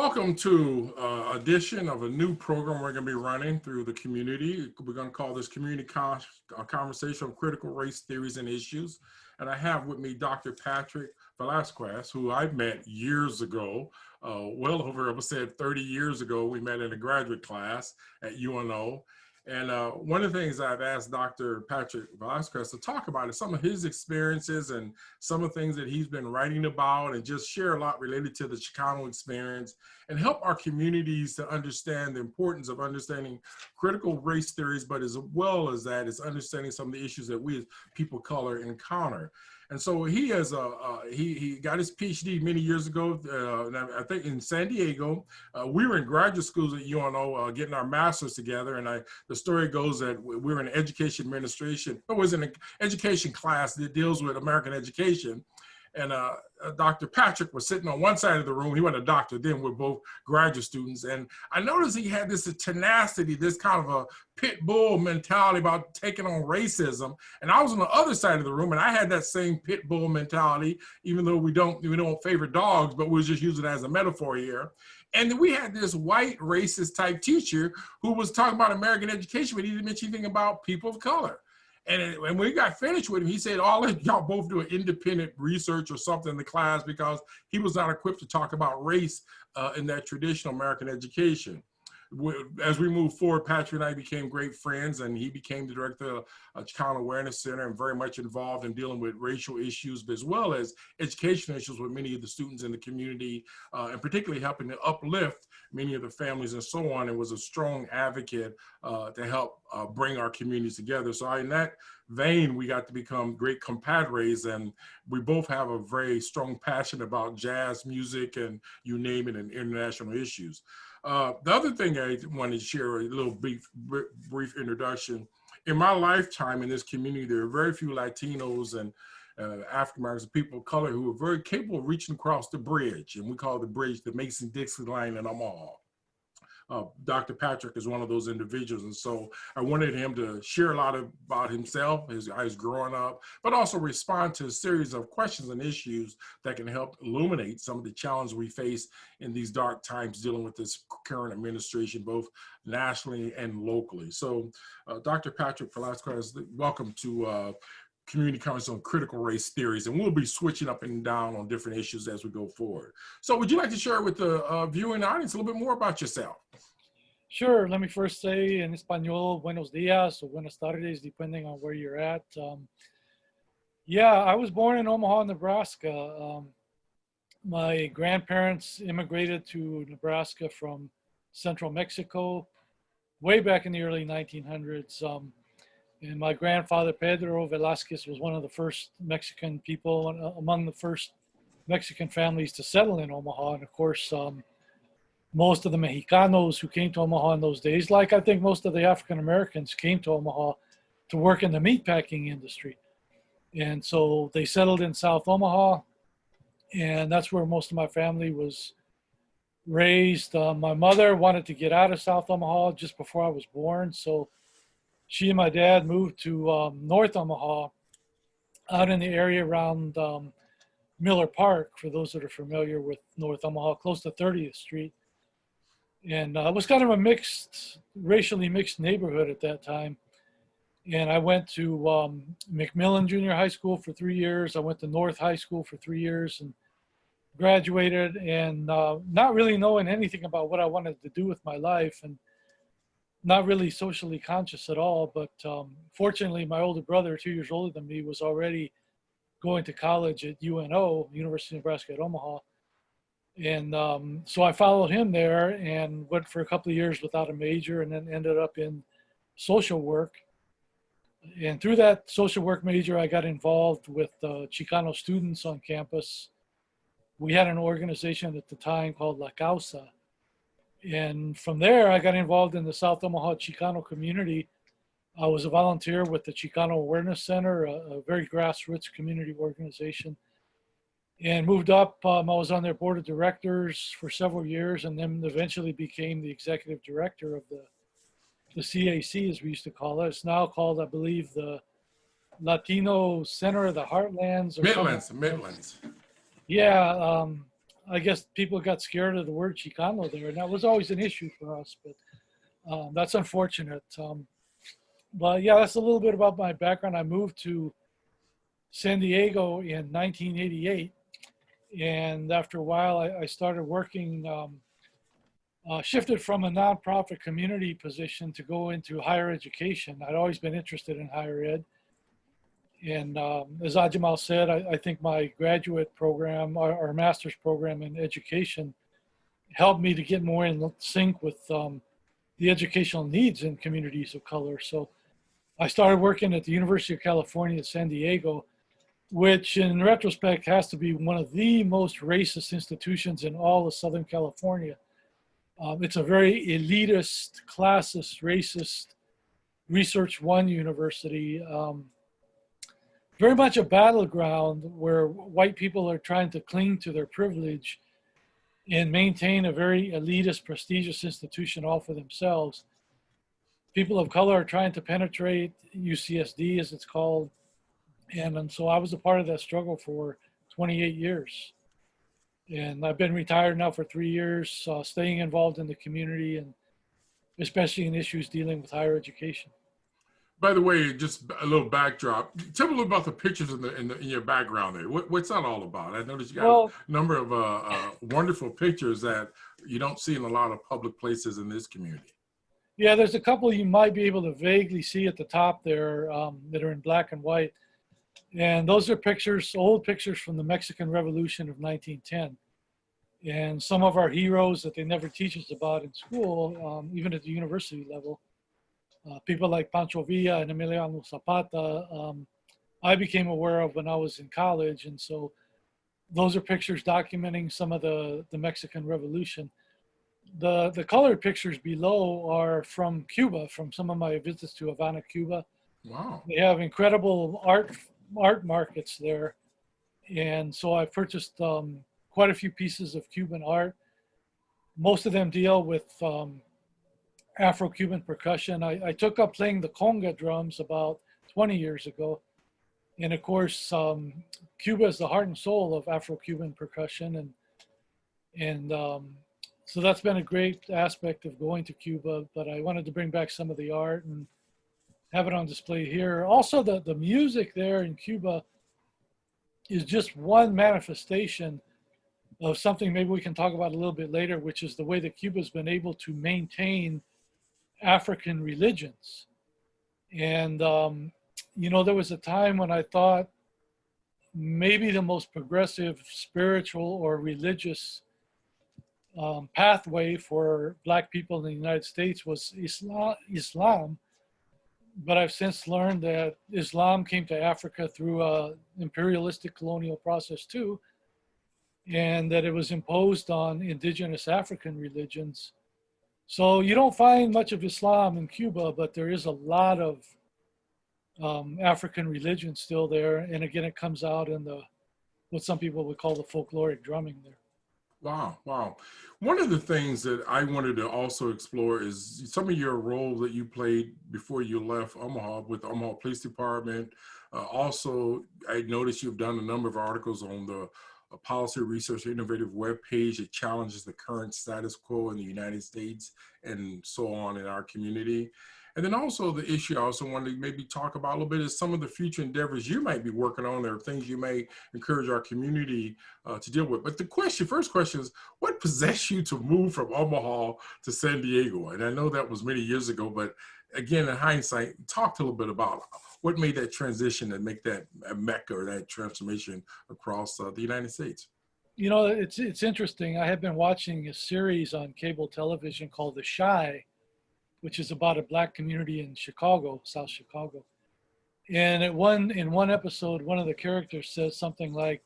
Welcome to edition of a new program we're going to be running through the community. We're going to call this Community Conversation on Critical Race Theories and Issues. And I have with me Dr. Patrick Velasquez, who I met years ago, well over, I would say 30 years ago. We met in a graduate class at UNO. And one of the things I've asked Dr. Patrick Velasquez to talk about is some of his experiences and some of the things that he's been writing about, and just share a lot related to the Chicano experience and help our communities to understand the importance of understanding critical race theories, but as well as that is understanding some of the issues that we as people of color encounter. And so he has he got his PhD many years ago, I think in San Diego. We were in graduate schools at UNO getting our masters together, and the story goes that we were in education administration. It was an education class that deals with American education. And Dr. Patrick was sitting on one side of the room. He wasn't a doctor then, we're both graduate students. And I noticed he had this tenacity, this kind of a pit bull mentality about taking on racism. And I was on the other side of the room, and I had that same pit bull mentality, even though we don't favor dogs, but we'll just use it as a metaphor here. And then we had this white racist type teacher who was talking about American education, but he didn't mention anything about people of color. And when we got finished with him, he said, all of y'all both do an independent research or something in the class, because he was not equipped to talk about race in that traditional American education. As we moved forward, Patrick and I became great friends, and he became the director of Chicano Awareness Center and very much involved in dealing with racial issues, as well as educational issues with many of the students in the community, and particularly helping to uplift many of the families and so on, and was a strong advocate to help bring our communities together. So in that vein, we got to become great compadres, and we both have a very strong passion about jazz music and you name it, and international issues. The other thing I wanted to share, a little brief introduction. In my lifetime in this community, there are very few Latinos and African Americans, people of color, who are very capable of reaching across the bridge, and we call the bridge the Mason-Dixon line in Omaha. Dr. Patrick is one of those individuals, and so I wanted him to share a lot about himself, his growing up, but also respond to a series of questions and issues that can help illuminate some of the challenges we face in these dark times dealing with this current administration, both nationally and locally. So Dr. Patrick Velasquez, welcome to Community Conversation on Critical Race Theories, and we'll be switching up and down on different issues as we go forward. So would you like to share with the viewing audience a little bit more about yourself? Sure. Let me first say in Espanol, buenos dias or buenas tardes, depending on where you're at. Yeah, I was born in Omaha, Nebraska. My grandparents immigrated to Nebraska from central Mexico way back in the early 1900s. And my grandfather, Pedro Velasquez, was one of the first Mexican people, among the first Mexican families to settle in Omaha. And of course, most of the Mexicanos who came to Omaha in those days, like I think most of the African Americans, came to Omaha to work in the meatpacking industry. And so they settled in South Omaha, and that's where most of my family was raised. My mother wanted to get out of South Omaha just before I was born, so she and my dad moved to North Omaha, out in the area around Miller Park, for those that are familiar with North Omaha, close to 30th Street. And it was kind of a racially mixed neighborhood at that time. And I went to McMillan Junior High School for 3 years. I went to North High School for 3 years and graduated, and not really knowing anything about what I wanted to do with my life, and not really socially conscious at all. But fortunately, my older brother, 2 years older than me, was already going to college at UNO, University of Nebraska at Omaha. And so I followed him there and went for a couple of years without a major, and then ended up in social work. And through that social work major, I got involved with Chicano students on campus. We had an organization at the time called La Causa. And from there, I got involved in the South Omaha Chicano community. I was a volunteer with the Chicano Awareness Center, a very grassroots community organization. And moved up, I was on their board of directors for several years, and then eventually became the executive director of the CAC, as we used to call it. It's now called, I believe, the Latino Center of the Heartlands. Or Midlands. Yeah, I guess people got scared of the word Chicano there, and that was always an issue for us, but that's unfortunate. But yeah, that's a little bit about my background. I moved to San Diego in 1988, and after a while, I started working, shifted from a nonprofit community position to go into higher education. I'd always been interested in higher ed. And as A'Jamal said, I think my graduate program, our master's program in education, helped me to get more in sync with the educational needs in communities of color. So I started working at the University of California at San Diego, which in retrospect has to be one of the most racist institutions in all of Southern California. It's a very elitist, classist, racist, Research One university. Very much a battleground where white people are trying to cling to their privilege and maintain a very elitist, prestigious institution all for themselves. People of color are trying to penetrate UCSD, as it's called. And so I was a part of that struggle for 28 years. And I've been retired now for 3 years, staying involved in the community and especially in issues dealing with higher education. By the way, just a little backdrop. Tell me a little about the pictures in your background there. What's that all about? I noticed you got a number of wonderful pictures that you don't see in a lot of public places in this community. Yeah, there's a couple you might be able to vaguely see at the top there that are in black and white. And those are pictures, old pictures from the Mexican Revolution of 1910. And some of our heroes that they never teach us about in school, even at the university level, people like Pancho Villa and Emiliano Zapata, I became aware of when I was in college. And so those are pictures documenting some of the Mexican Revolution. The colored pictures below are from Cuba, from some of my visits to Havana, Cuba. Wow. They have incredible art markets there. And so I purchased quite a few pieces of Cuban art. Most of them deal with Afro-Cuban percussion. I took up playing the conga drums about 20 years ago. And of course, Cuba is the heart and soul of Afro-Cuban percussion. And so that's been a great aspect of going to Cuba, but I wanted to bring back some of the art and have it on display here. Also, the music there in Cuba is just one manifestation of something maybe we can talk about a little bit later, which is the way that Cuba's been able to maintain African religions. And, you know, there was a time when I thought maybe the most progressive spiritual or religious pathway for Black people in the United States was Islam. But I've since learned that Islam came to Africa through an imperialistic colonial process too, and that it was imposed on indigenous African religions. So you don't find much of Islam in Cuba, but there is a lot of African religion still there. And again, it comes out in what some people would call the folkloric drumming there. Wow, wow. One of the things that I wanted to also explore is some of your role that you played before you left Omaha with the Omaha Police Department. Also, I noticed you've done a number of articles on the Policy Research Innovative webpage that challenges the current status quo in the United States and so on in our community. And then also the issue I also wanted to maybe talk about a little bit is some of the future endeavors you might be working on or things you may encourage our community to deal with. But the first question is, what possessed you to move from Omaha to San Diego? And I know that was many years ago, but again, in hindsight, talk a little bit about what made that transition and make that a mecca or that transformation across the United States. You know, it's interesting. I have been watching a series on cable television called The Chi, which is about a Black community in Chicago, South Chicago. And in one episode, one of the characters says something like,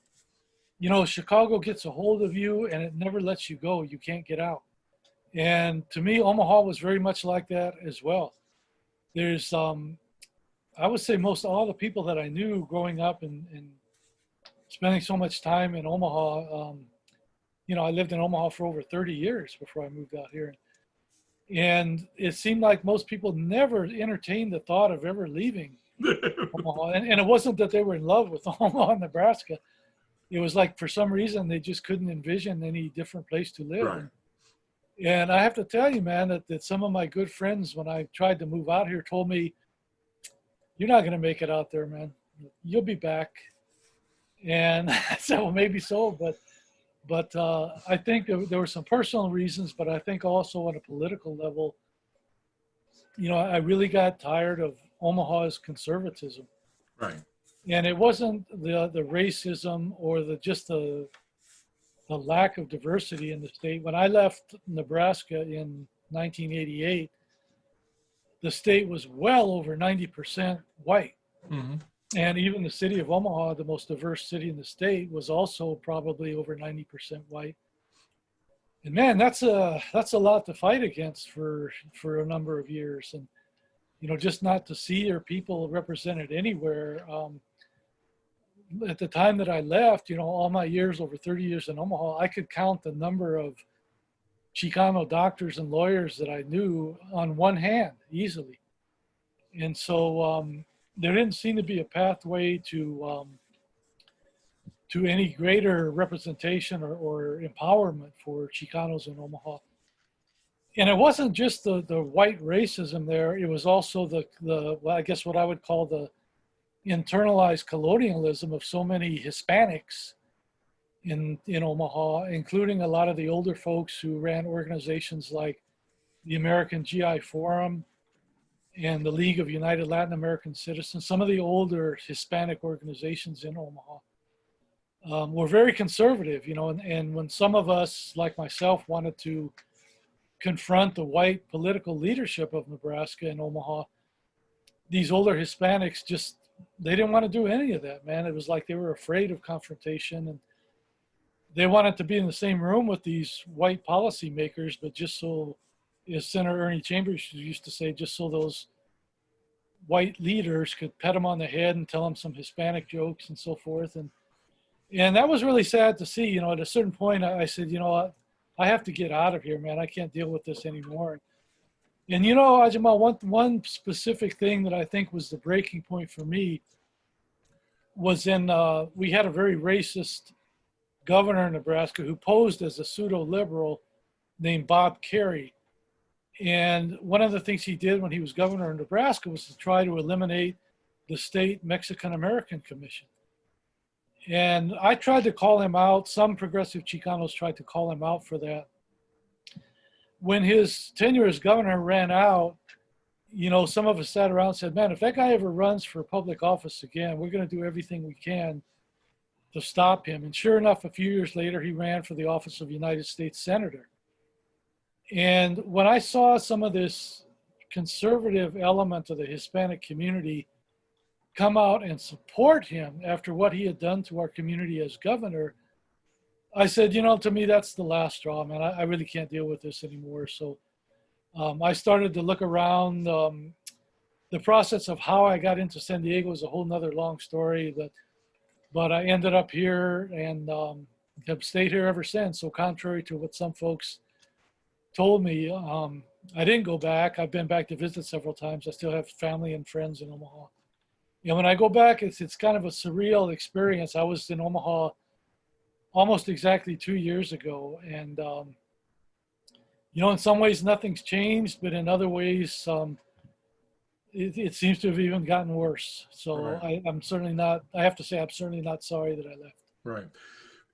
you know, Chicago gets a hold of you and it never lets you go. You can't get out. And to me, Omaha was very much like that as well. There's, I would say most all the people that I knew growing up and spending so much time in Omaha, you know, I lived in Omaha for over 30 years before I moved out here. And it seemed like most people never entertained the thought of ever leaving Omaha. And it wasn't that they were in love with Omaha, Nebraska. it was like for some reason they just couldn't envision any different place to live. Right. And I have to tell you, man, that some of my good friends, when I tried to move out here, told me, "You're not going to make it out there, man. You'll be back." And I said, "Well, maybe so, but I think there were some personal reasons, but I think also on a political level, I really got tired of Omaha's conservatism, Right. and it wasn't the racism or the lack of diversity in the state. When I left Nebraska in 1988, the state was well over 90% white. Hmm. And even the city of Omaha, the most diverse city in the state, was also probably over 90% white. And man, that's a lot to fight against for a number of years. And just not to see your people represented anywhere. At the time that I left, all my years, over 30 years in Omaha, I could count the number of Chicano doctors and lawyers that I knew on one hand easily. And so there didn't seem to be a pathway to any greater representation or empowerment for Chicanos in Omaha. And it wasn't just the white racism there. It was also well, I guess what I would call the internalized colonialism of so many Hispanics in Omaha, including a lot of the older folks who ran organizations like the American GI Forum and the League of United Latin American Citizens. Some of the older Hispanic organizations in Omaha were very conservative, and when some of us, like myself, wanted to confront the white political leadership of Nebraska and Omaha, these older Hispanics they didn't want to do any of that, man. It was like they were afraid of confrontation, and they wanted to be in the same room with these white policymakers, but just so, as Senator Ernie Chambers used to say, just so those white leaders could pet them on the head and tell them some Hispanic jokes and so forth. And that was really sad to see. At a certain point, I said, I have to get out of here, man. I can't deal with this anymore. And A'Jamal, one specific thing that I think was the breaking point for me was we had a very racist governor in Nebraska who posed as a pseudo-liberal named Bob Kerrey. And one of the things he did when he was governor of Nebraska was to try to eliminate the state Mexican-American Commission. And I tried to call him out. Some progressive Chicanos tried to call him out for that. When his tenure as governor ran out, some of us sat around and said, man, if that guy ever runs for public office again, we're going to do everything we can to stop him. And sure enough, a few years later, he ran for the office of United States Senator. And when I saw some of this conservative element of the Hispanic community come out and support him after what he had done to our community as governor, I said, to me, that's the last straw, man. I really can't deal with this anymore. So I started to look around. The process of how I got into San Diego is a whole nother long story, but I ended up here and have stayed here ever since. So contrary to what some folks told me, I didn't go back. I've been back to visit several times. I still have family and friends in Omaha. When I go back, it's kind of a surreal experience. I was in Omaha almost exactly 2 years ago. And, in some ways nothing's changed, but in other ways, it seems to have even gotten worse. So right. I'm certainly not sorry that I left. Right.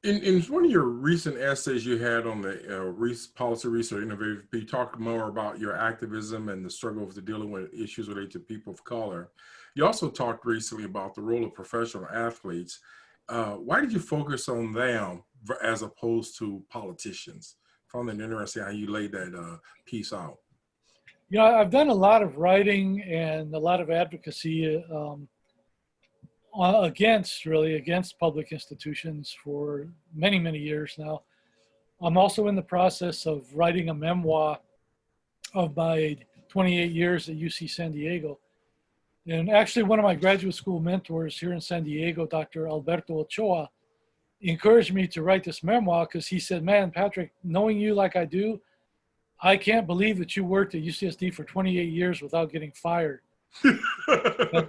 In one of your recent essays you had on the policy research innovative, you talked more about your activism and the struggle with dealing with issues related to people of color. You also talked recently about the role of professional athletes. Why did you focus on them as opposed to politicians? I found it interesting how you laid that piece out. I've done a lot of writing and a lot of advocacy against public institutions for many, many years now. I'm also in the process of writing a memoir of my 28 years at UC San Diego. And actually one of my graduate school mentors here in San Diego, Dr. Alberto Ochoa, encouraged me to write this memoir because he said, man, Patrick, knowing you like I do, I can't believe that you worked at UCSD for 28 years without getting fired. And,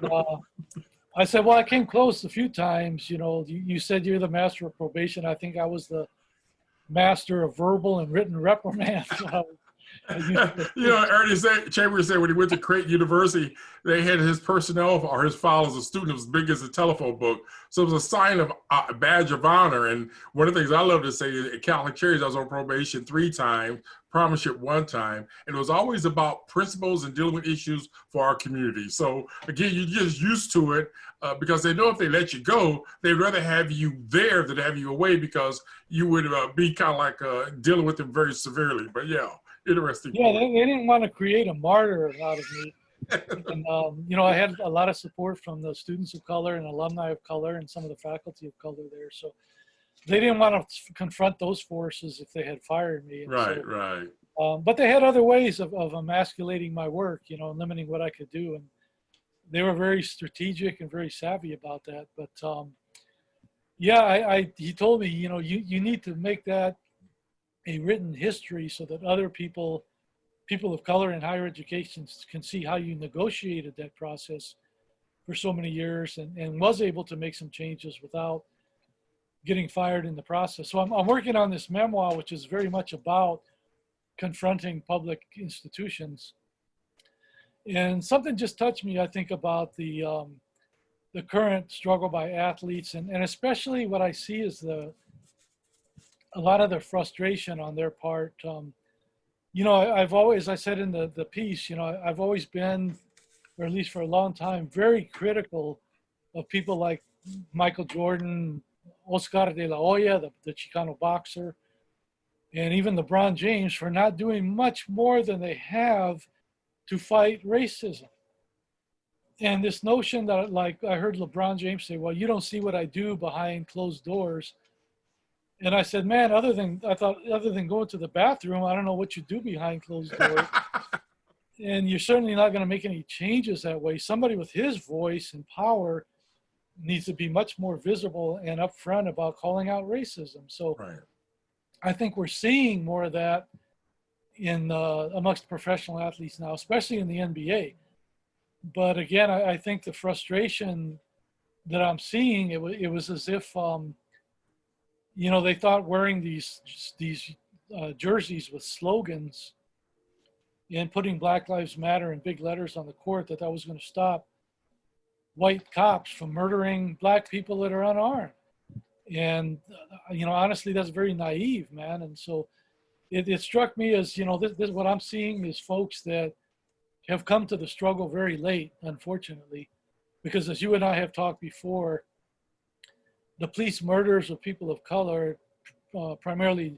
I said, well, I came close a few times. You know, you said you're the master of probation. I think I was the master of verbal and written reprimands. I used to, You know, Chambers said when he went to Creighton University, they had his personnel or his file as a student as big as a telephone book. So it was a sign of a badge of honor. And one of the things I love to say is at Catholic Charities, I was on probation 3 times, promiseship 1 time. And it was always about principles and dealing with issues for our community. So again, you get used to it because they know if they let you go, they'd rather have you there than have you away because you would be kind of like dealing with them very severely. But yeah. Interesting. Yeah, they didn't want to create a martyr out of me. And, you know, I had a lot of support from the students of color and alumni of color and some of the faculty of color there. So they didn't want to confront those forces if they had fired me. And right, so, right. But they had other ways of emasculating my work, you know, and limiting what I could do. And they were very strategic and very savvy about that. But yeah, he told me, you know, you need to make that a written history so that other people of color in higher education can see how you negotiated that process for so many years and was able to make some changes without getting fired in the process. So I'm working on this memoir, which is very much about confronting public institutions. And something just touched me, I think, about the current struggle by athletes and especially what I see is a lot of the frustration on their part. You know, I've always, I said in the piece, you know, I've always been, or at least for a long time, very critical of people like Michael Jordan, Oscar de la Hoya, the Chicano boxer, and even LeBron James for not doing much more than they have to fight racism. And this notion that, like, I heard LeBron James say, well, you don't see what I do behind closed doors. And I said, man, other than going to the bathroom, I don't know what you do behind closed doors. And you're certainly not going to make any changes that way. Somebody with his voice and power needs to be much more visible and upfront about calling out racism. So right. I think we're seeing more of that in amongst professional athletes now, especially in the NBA. But again, I think the frustration that I'm seeing, it was as if, you know, they thought wearing these jerseys with slogans and putting Black Lives Matter in big letters on the court, that was going to stop white cops from murdering black people that are unarmed. And, you know, honestly, that's very naive, man. And so it struck me as, you know, this what I'm seeing is folks that have come to the struggle very late, unfortunately, because as you and I have talked before, the police murders of people of color, primarily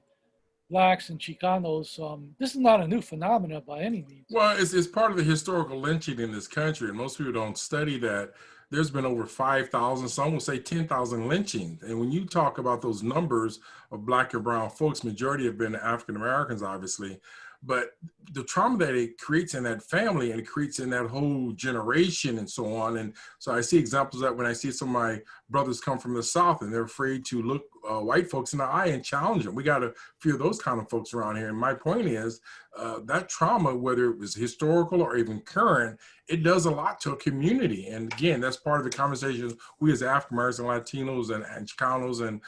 Blacks and Chicanos, this is not a new phenomenon by any means. Well, it's part of the historical lynching in this country, and most people don't study that. There's been over 5,000, some will say 10,000 lynchings. And when you talk about those numbers of Black and brown folks, majority have been African Americans, obviously. But the trauma that it creates in that family and it creates in that whole generation and so on. And so I see examples of that when I see some of my brothers come from the South and they're afraid to look white folks in the eye and challenge them. We got a few of those kind of folks around here. And my point is that trauma, whether it was historical or even current, it does a lot to a community. And again, that's part of the conversations we as African Americans and Latinos and Chicanos and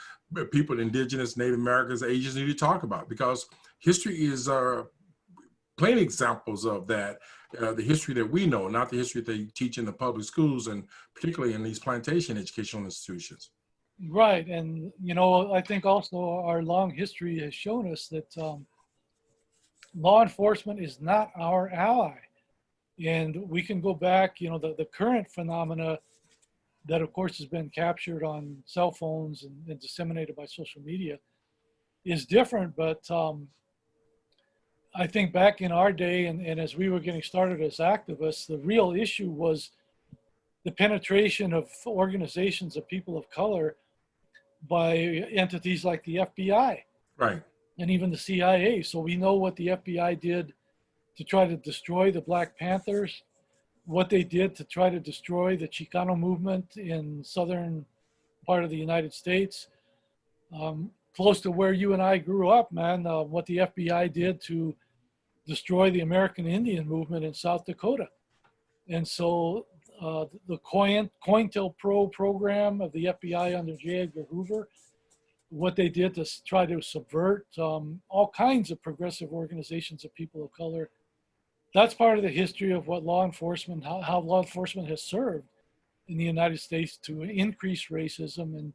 people, indigenous, Native Americans, Asians need to talk about, because history is plain examples of that, the history that we know, not the history they teach in the public schools and particularly in these plantation educational institutions. Right. And, you know, I think also our long history has shown us that law enforcement is not our ally. And we can go back, you know, the current phenomena that, of course, has been captured on cell phones and disseminated by social media is different. But I think back in our day and as we were getting started as activists, the real issue was the penetration of organizations of people of color by entities like the FBI. Right. And even the CIA. So we know what the FBI did to try to destroy the Black Panthers, what they did to try to destroy the Chicano movement in southern part of the United States. Close to where you and I grew up, man, what the FBI did to destroy the American Indian movement in South Dakota. And so the COINTELPRO program of the FBI under J. Edgar Hoover, what they did to try to subvert all kinds of progressive organizations of people of color. That's part of the history of what law enforcement, how law enforcement has served in the United States to increase racism and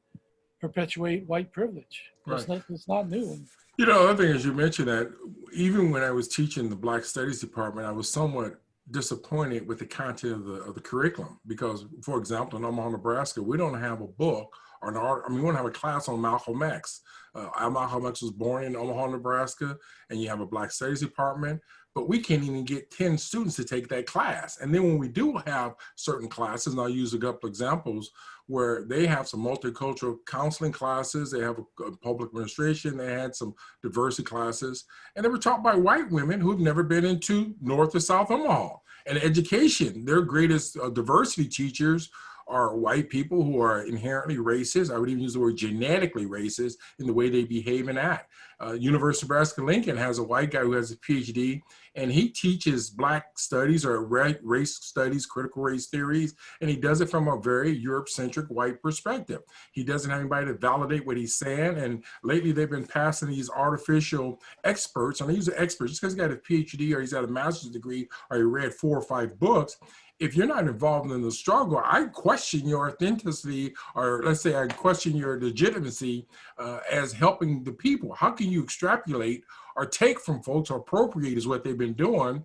perpetuate white privilege. Right. It's not new. You know, the other thing is you mentioned that even when I was teaching the Black Studies department, I was somewhat disappointed with the content of the curriculum because, for example, in Omaha, Nebraska, we don't have a book or an art. I mean, we don't have a class on Malcolm X. Malcolm X was born in Omaha, Nebraska, and you have a Black Studies department, but we can't even get 10 students to take that class. And then when we do have certain classes, and I'll use a couple examples, where they have some multicultural counseling classes, they have a public administration, they had some diversity classes, and they were taught by white women who've never been into North or South Omaha. And education, their greatest diversity teachers are white people who are inherently racist. I would even use the word genetically racist in the way they behave and act. University of Nebraska-Lincoln has a white guy who has a PhD, and he teaches Black studies or race studies, critical race theories, and he does it from a very Europe-centric white perspective. He doesn't have anybody to validate what he's saying, and lately they've been passing these artificial experts, and I use experts just because he's got a PhD or he's got a master's degree or he read 4 or 5 books. If you're not involved in the struggle, I question your authenticity, or let's say I question your legitimacy as helping the people. How can you extrapolate or take from folks or appropriate is what they've been doing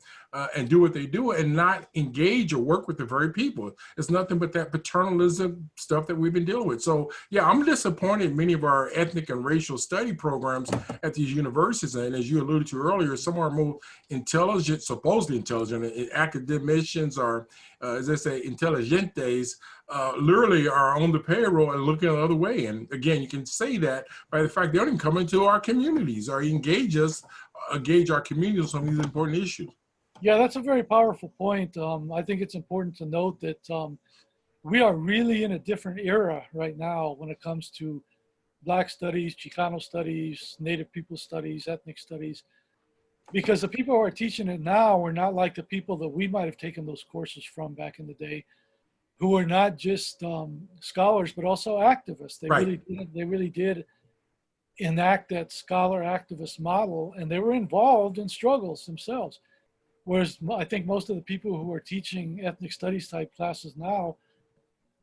and do what they do and not engage or work with the very people? It's nothing but that paternalism stuff that we've been dealing with. So yeah, I'm disappointed in many of our ethnic and racial study programs at these universities. And as you alluded to earlier, some are more intelligent, supposedly intelligent, academicians or as they say, intelligentes, literally are on the payroll and looking the other way. And again, you can say that by the fact they don't even come into our communities or engage our communities on some of these important issues. Yeah, that's a very powerful point. I think it's important to note that we are really in a different era right now when it comes to Black studies, Chicano studies, Native people studies, ethnic studies, because the people who are teaching it now are not like the people that we might have taken those courses from back in the day, who are not just scholars, but also activists. They really did enact that scholar activist model, and they were involved in struggles themselves. Whereas I think most of the people who are teaching ethnic studies type classes now,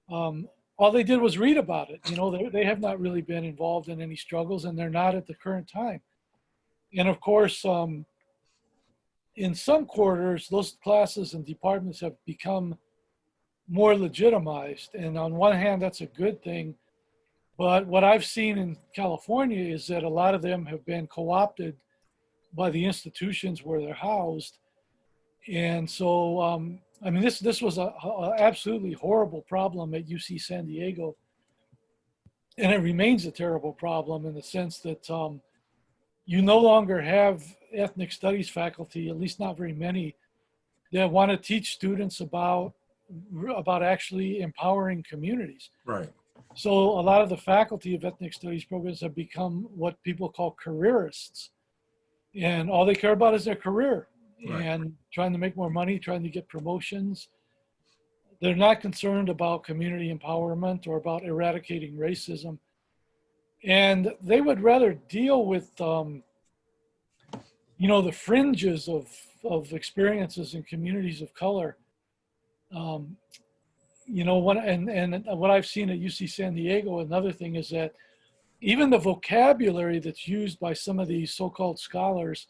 all they did was read about it. You know, they have not really been involved in any struggles, and they're not at the current time. And of course, in some quarters, those classes and departments have become more legitimized. And on one hand, that's a good thing. But what I've seen in California is that a lot of them have been co-opted by the institutions where they're housed. And so, I mean, this was a absolutely horrible problem at UC San Diego. And it remains a terrible problem in the sense that you no longer have ethnic studies faculty, at least not very many, that want to teach students about actually empowering communities. Right. So a lot of the faculty of ethnic studies programs have become what people call careerists. And all they care about is their career. Right. And trying to make more money, trying to get promotions. They're not concerned about community empowerment or about eradicating racism. And they would rather deal with, you know, the fringes of experiences in communities of color. You know, what I've seen at UC San Diego, another thing is that even the vocabulary that's used by some of these so-called scholars,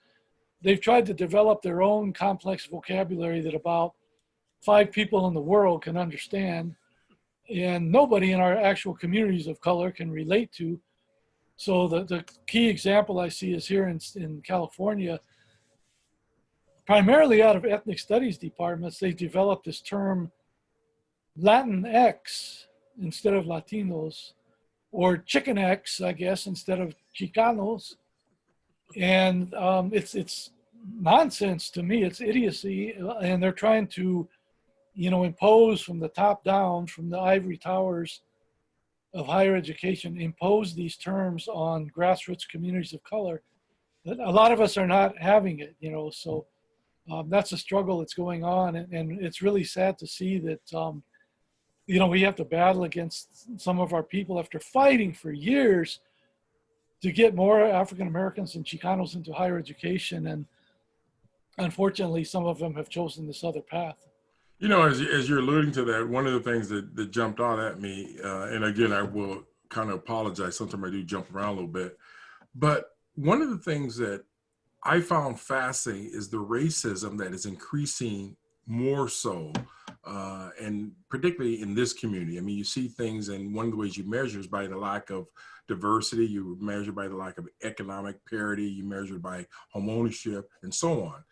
they've tried to develop their own complex vocabulary that about 5 people in the world can understand, and nobody in our actual communities of color can relate to. So the key example I see is here in California, primarily out of ethnic studies departments, they've developed this term Latinx instead of Latinos, or Chicken X, I guess, instead of Chicanos. And it's nonsense to me. It's idiocy, and they're trying to, you know, impose from the top down, from the ivory towers of higher education, impose these terms on grassroots communities of color. But a lot of us are not having it, you know. So that's a struggle that's going on, and it's really sad to see that you know, we have to battle against some of our people after fighting for years to get more African Americans and Chicanos into higher education. And unfortunately, some of them have chosen this other path. You know, as you're alluding to that, one of the things that jumped out at me, and again, I will kind of apologize. Sometimes I do jump around a little bit, but one of the things that I found fascinating is the racism that is increasing more so, and particularly in this community. I mean, you see things, and one of the ways you measure is by the lack of diversity. You measure by the lack of economic parity. You measure by home ownership, and so on.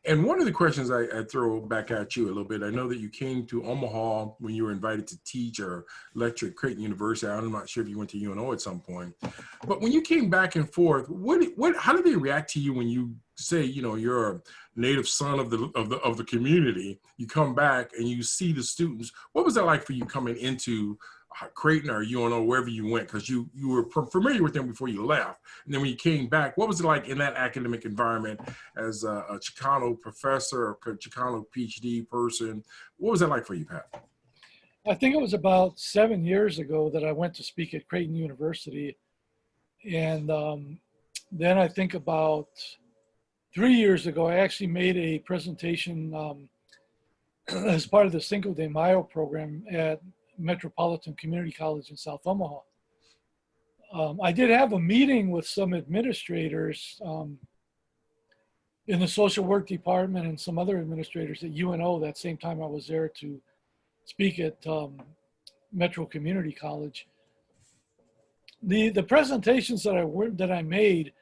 And one of the questions I throw back at you a little bit, I know that you came to Omaha when you were invited to teach or lecture at Creighton University. I'm not sure if you went to UNO at some point, but when you came back and forth, how did they react to you when you say, you know, you're a native son of the community, you come back and you see the students? What was that like for you coming into Creighton or UNO, wherever you went, because you were familiar with them before you left, and then when you came back, what was it like in that academic environment as a Chicano professor or Chicano PhD person? What was that like for you, Pat? I think it was about 7 years ago that I went to speak at Creighton University. And then I think about 3 years ago, I actually made a presentation as part of the Cinco de Mayo program at Metropolitan Community College in South Omaha. I did have a meeting with some administrators in the social work department and some other administrators at UNO that same time I was there to speak at Metro Community College. The presentations that I made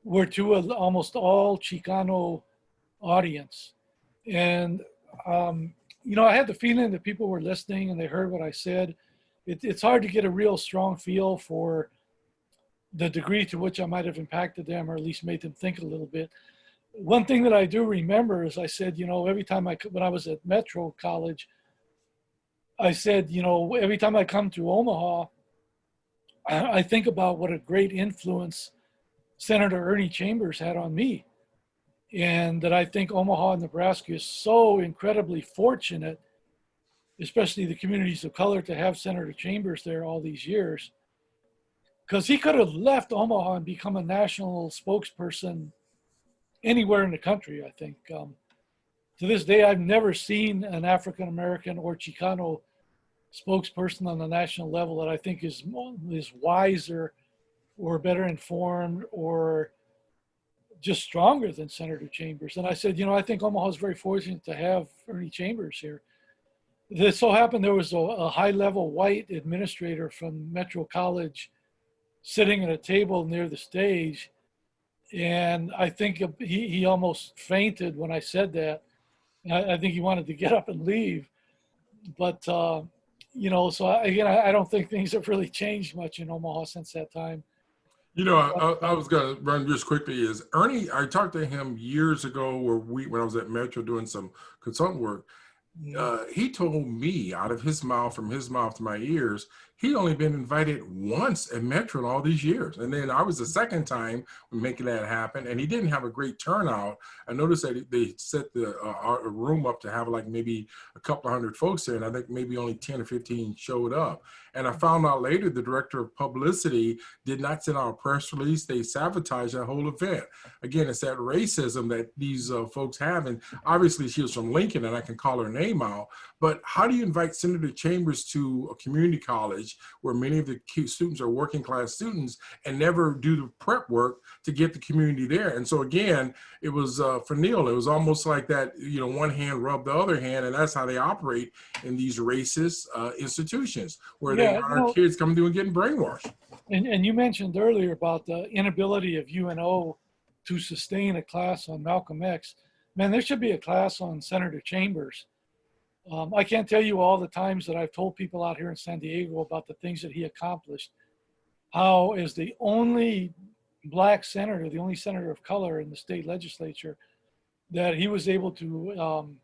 were to an almost all Chicano audience. And you know, I had the feeling that people were listening and they heard what I said. It's hard to get a real strong feel for the degree to which I might have impacted them or at least made them think a little bit. One thing that I do remember is I said, you know, every time when I was at Metro College, I said, you know, every time I come to Omaha, I think about what a great influence Senator Ernie Chambers had on me. And that I think Omaha, Nebraska is so incredibly fortunate, especially the communities of color, to have Senator Chambers there all these years. Because he could have left Omaha and become a national spokesperson anywhere in the country, I think. To this day, I've never seen an African American or Chicano spokesperson on the national level that I think is wiser or better informed or just stronger than Senator Chambers. And I said, you know, I think Omaha is very fortunate to have Ernie Chambers here. This so happened there was a high-level white administrator from Metro College sitting at a table near the stage. And I think he almost fainted when I said that. I think he wanted to get up and leave. But, you know, so again, I don't think things have really changed much in Omaha since that time. You know, I was going to run just quickly is Ernie, I talked to him years ago when I was at Metro doing some consultant work. He told me out of his mouth, from his mouth to my ears, he'd only been invited once at Metro in all these years. And then I was the second time making that happen, and he didn't have a great turnout. I noticed that they set the room up to have like maybe a couple of hundred folks there, and I think maybe only 10 or 15 showed up. And I found out later the director of publicity did not send out a press release. They sabotaged that whole event. Again, it's that racism that these folks have. And obviously she was from Lincoln, and I can call her name out. But how do you invite Senator Chambers to a community college where many of the students are working class students and never do the prep work to get the community there? And so again, it was for Neil, it was almost like that, you know, one hand rubbed the other hand, and that's how they operate in these racist institutions where they are kids coming through and getting brainwashed. And you mentioned earlier about the inability of UNO to sustain a class on Malcolm X. Man, there should be a class on Senator Chambers. I can't tell you all the times that I've told people out here in San Diego about the things that he accomplished. How, as the only Black senator, the only senator of color in the state legislature, that he was able to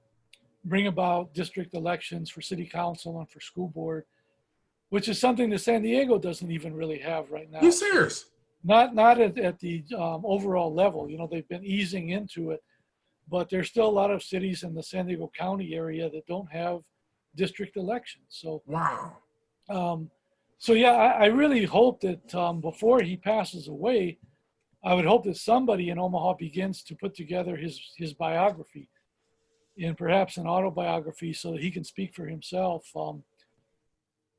bring about district elections for city council and for school board, which is something that San Diego doesn't even really have right now. You serious? Not at the overall level. You know, they've been easing into it, but there's still a lot of cities in the San Diego County area that don't have district elections. So, Wow. um, so yeah, I really hope that before he passes away, I would hope that somebody in Omaha begins to put together his biography and perhaps an autobiography so that he can speak for himself.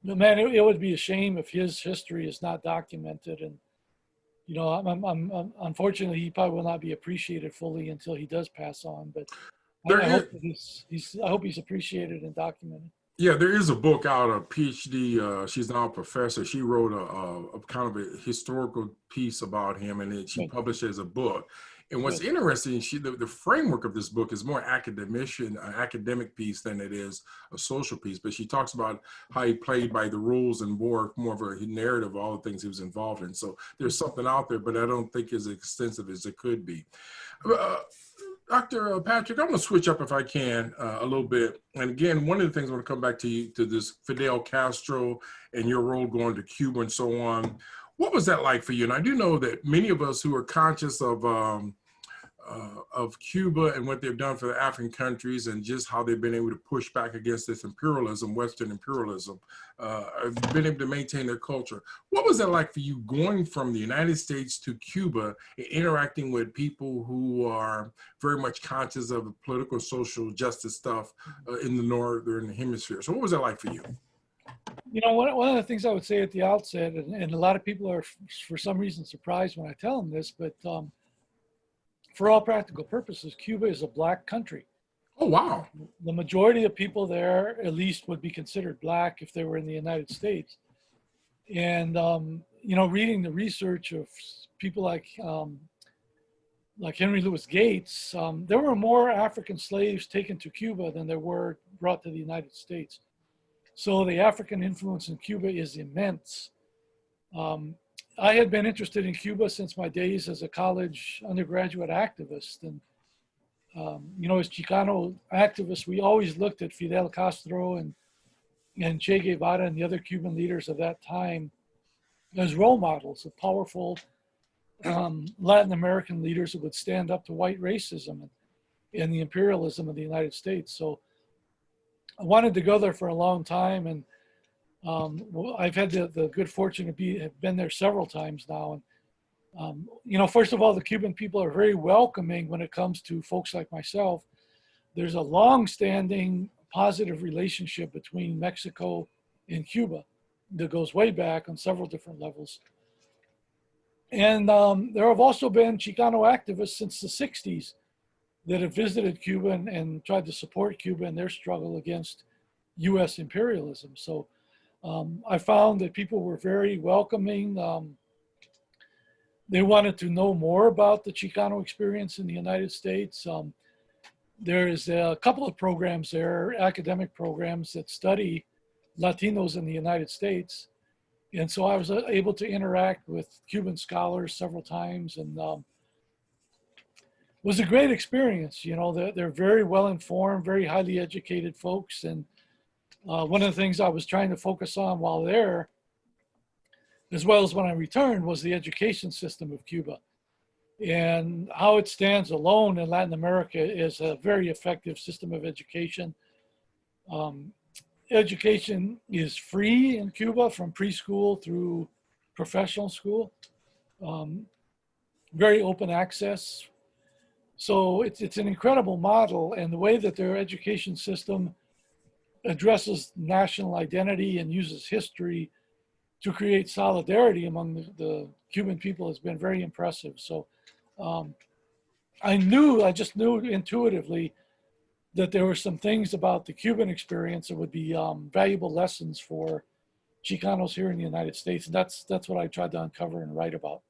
Man, it would be a shame if his history is not documented. And, you know, unfortunately, he probably will not be appreciated fully until he does pass on. But There I is, hope that I hope he's appreciated and documented. yeah, there is a book out, a PhD. She's now a professor. She wrote a kind of a historical piece about him, and she Good, published it as a book. And what's good. interesting, the framework of this book is more academic piece than it is a social piece. But she talks about how he played by the rules and more of a narrative of all the things he was involved in. So there's something out there, but I don't think as extensive as it could be. Dr. Patrick, I'm going to switch up if I can a little bit. And again, one of the things I want to come back to you, to this Fidel Castro and your role going to Cuba and so on. What was that like for you? And I do know that many of us who are conscious of Cuba and what they've done for the African countries and just how they've been able to push back against this imperialism, Western imperialism, have been able to maintain their culture. What was that like for you going from the United States to Cuba and interacting with people who are very much conscious of the political, social justice stuff in the Northern Hemisphere? So what was that like for you? You know, one of the things I would say at the outset, and a lot of people are for some reason surprised when I tell them this, but for all practical purposes, Cuba is a black country. Oh, wow. The majority of people there, at least, would be considered black if they were in the United States. And, you know, reading the research of people like Henry Louis Gates, there were more African slaves taken to Cuba than there were brought to the United States. So the African influence in Cuba is immense. I had been interested in Cuba since my days as a college undergraduate activist. And, you know, as Chicano activists, we always looked at Fidel Castro and Che Guevara and the other Cuban leaders of that time as role models of powerful Latin American leaders who would stand up to white racism and the imperialism of the United States. So I wanted to go there for a long time, and I've had the good fortune to have been there several times now. And you know, first of all, the Cuban people are very welcoming when it comes to folks like myself. There's a long-standing positive relationship between Mexico and Cuba that goes way back on several different levels. And there have also been Chicano activists since the 60s that have visited Cuba and tried to support Cuba in their struggle against US imperialism. So I found that people were very welcoming. They wanted to know more about the Chicano experience in the United States. There is a couple of programs there, academic programs that study Latinos in the United States. And so I was able to interact with Cuban scholars several times, and was a great experience. You know, they're very well informed, very highly educated folks. And one of the things I was trying to focus on while there, as well as when I returned, was the education system of Cuba and how it stands alone in Latin America is a very effective system of education. Education is free in Cuba from preschool through professional school, very open access. So it's an incredible model, and the way that their education system addresses national identity and uses history to create solidarity among the Cuban people has been very impressive. So I just knew intuitively that there were some things about the Cuban experience that would be valuable lessons for Chicanos here in the United States. And that's what I tried to uncover and write about.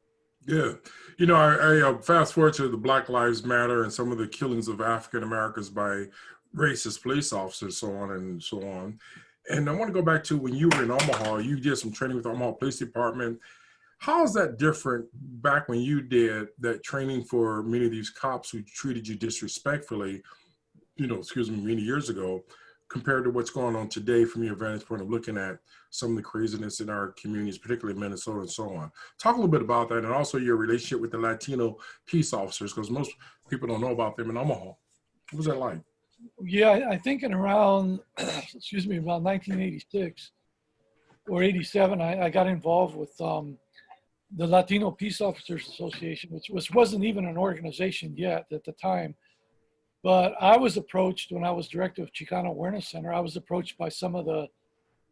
Yeah. You know, I fast forward to the Black Lives Matter and some of the killings of African Americans by racist police officers, so on and so on. And I want to go back to when you were in Omaha, you did some training with the Omaha Police Department. How is that different back when you did that training for many of these cops who treated you disrespectfully, you know, excuse me, many years ago, compared to what's going on today from your vantage point of looking at some of the craziness in our communities, particularly Minnesota and so on? Talk a little bit about that, and also your relationship with the Latino peace officers, because most people don't know about them in Omaha. What was that like? Yeah, I think in around, excuse me, about 1986 or 87, I got involved with the Latino Peace Officers Association, which wasn't even an organization yet at the time. But I was approached when I was director of Chicano Awareness Center. I was approached by some of the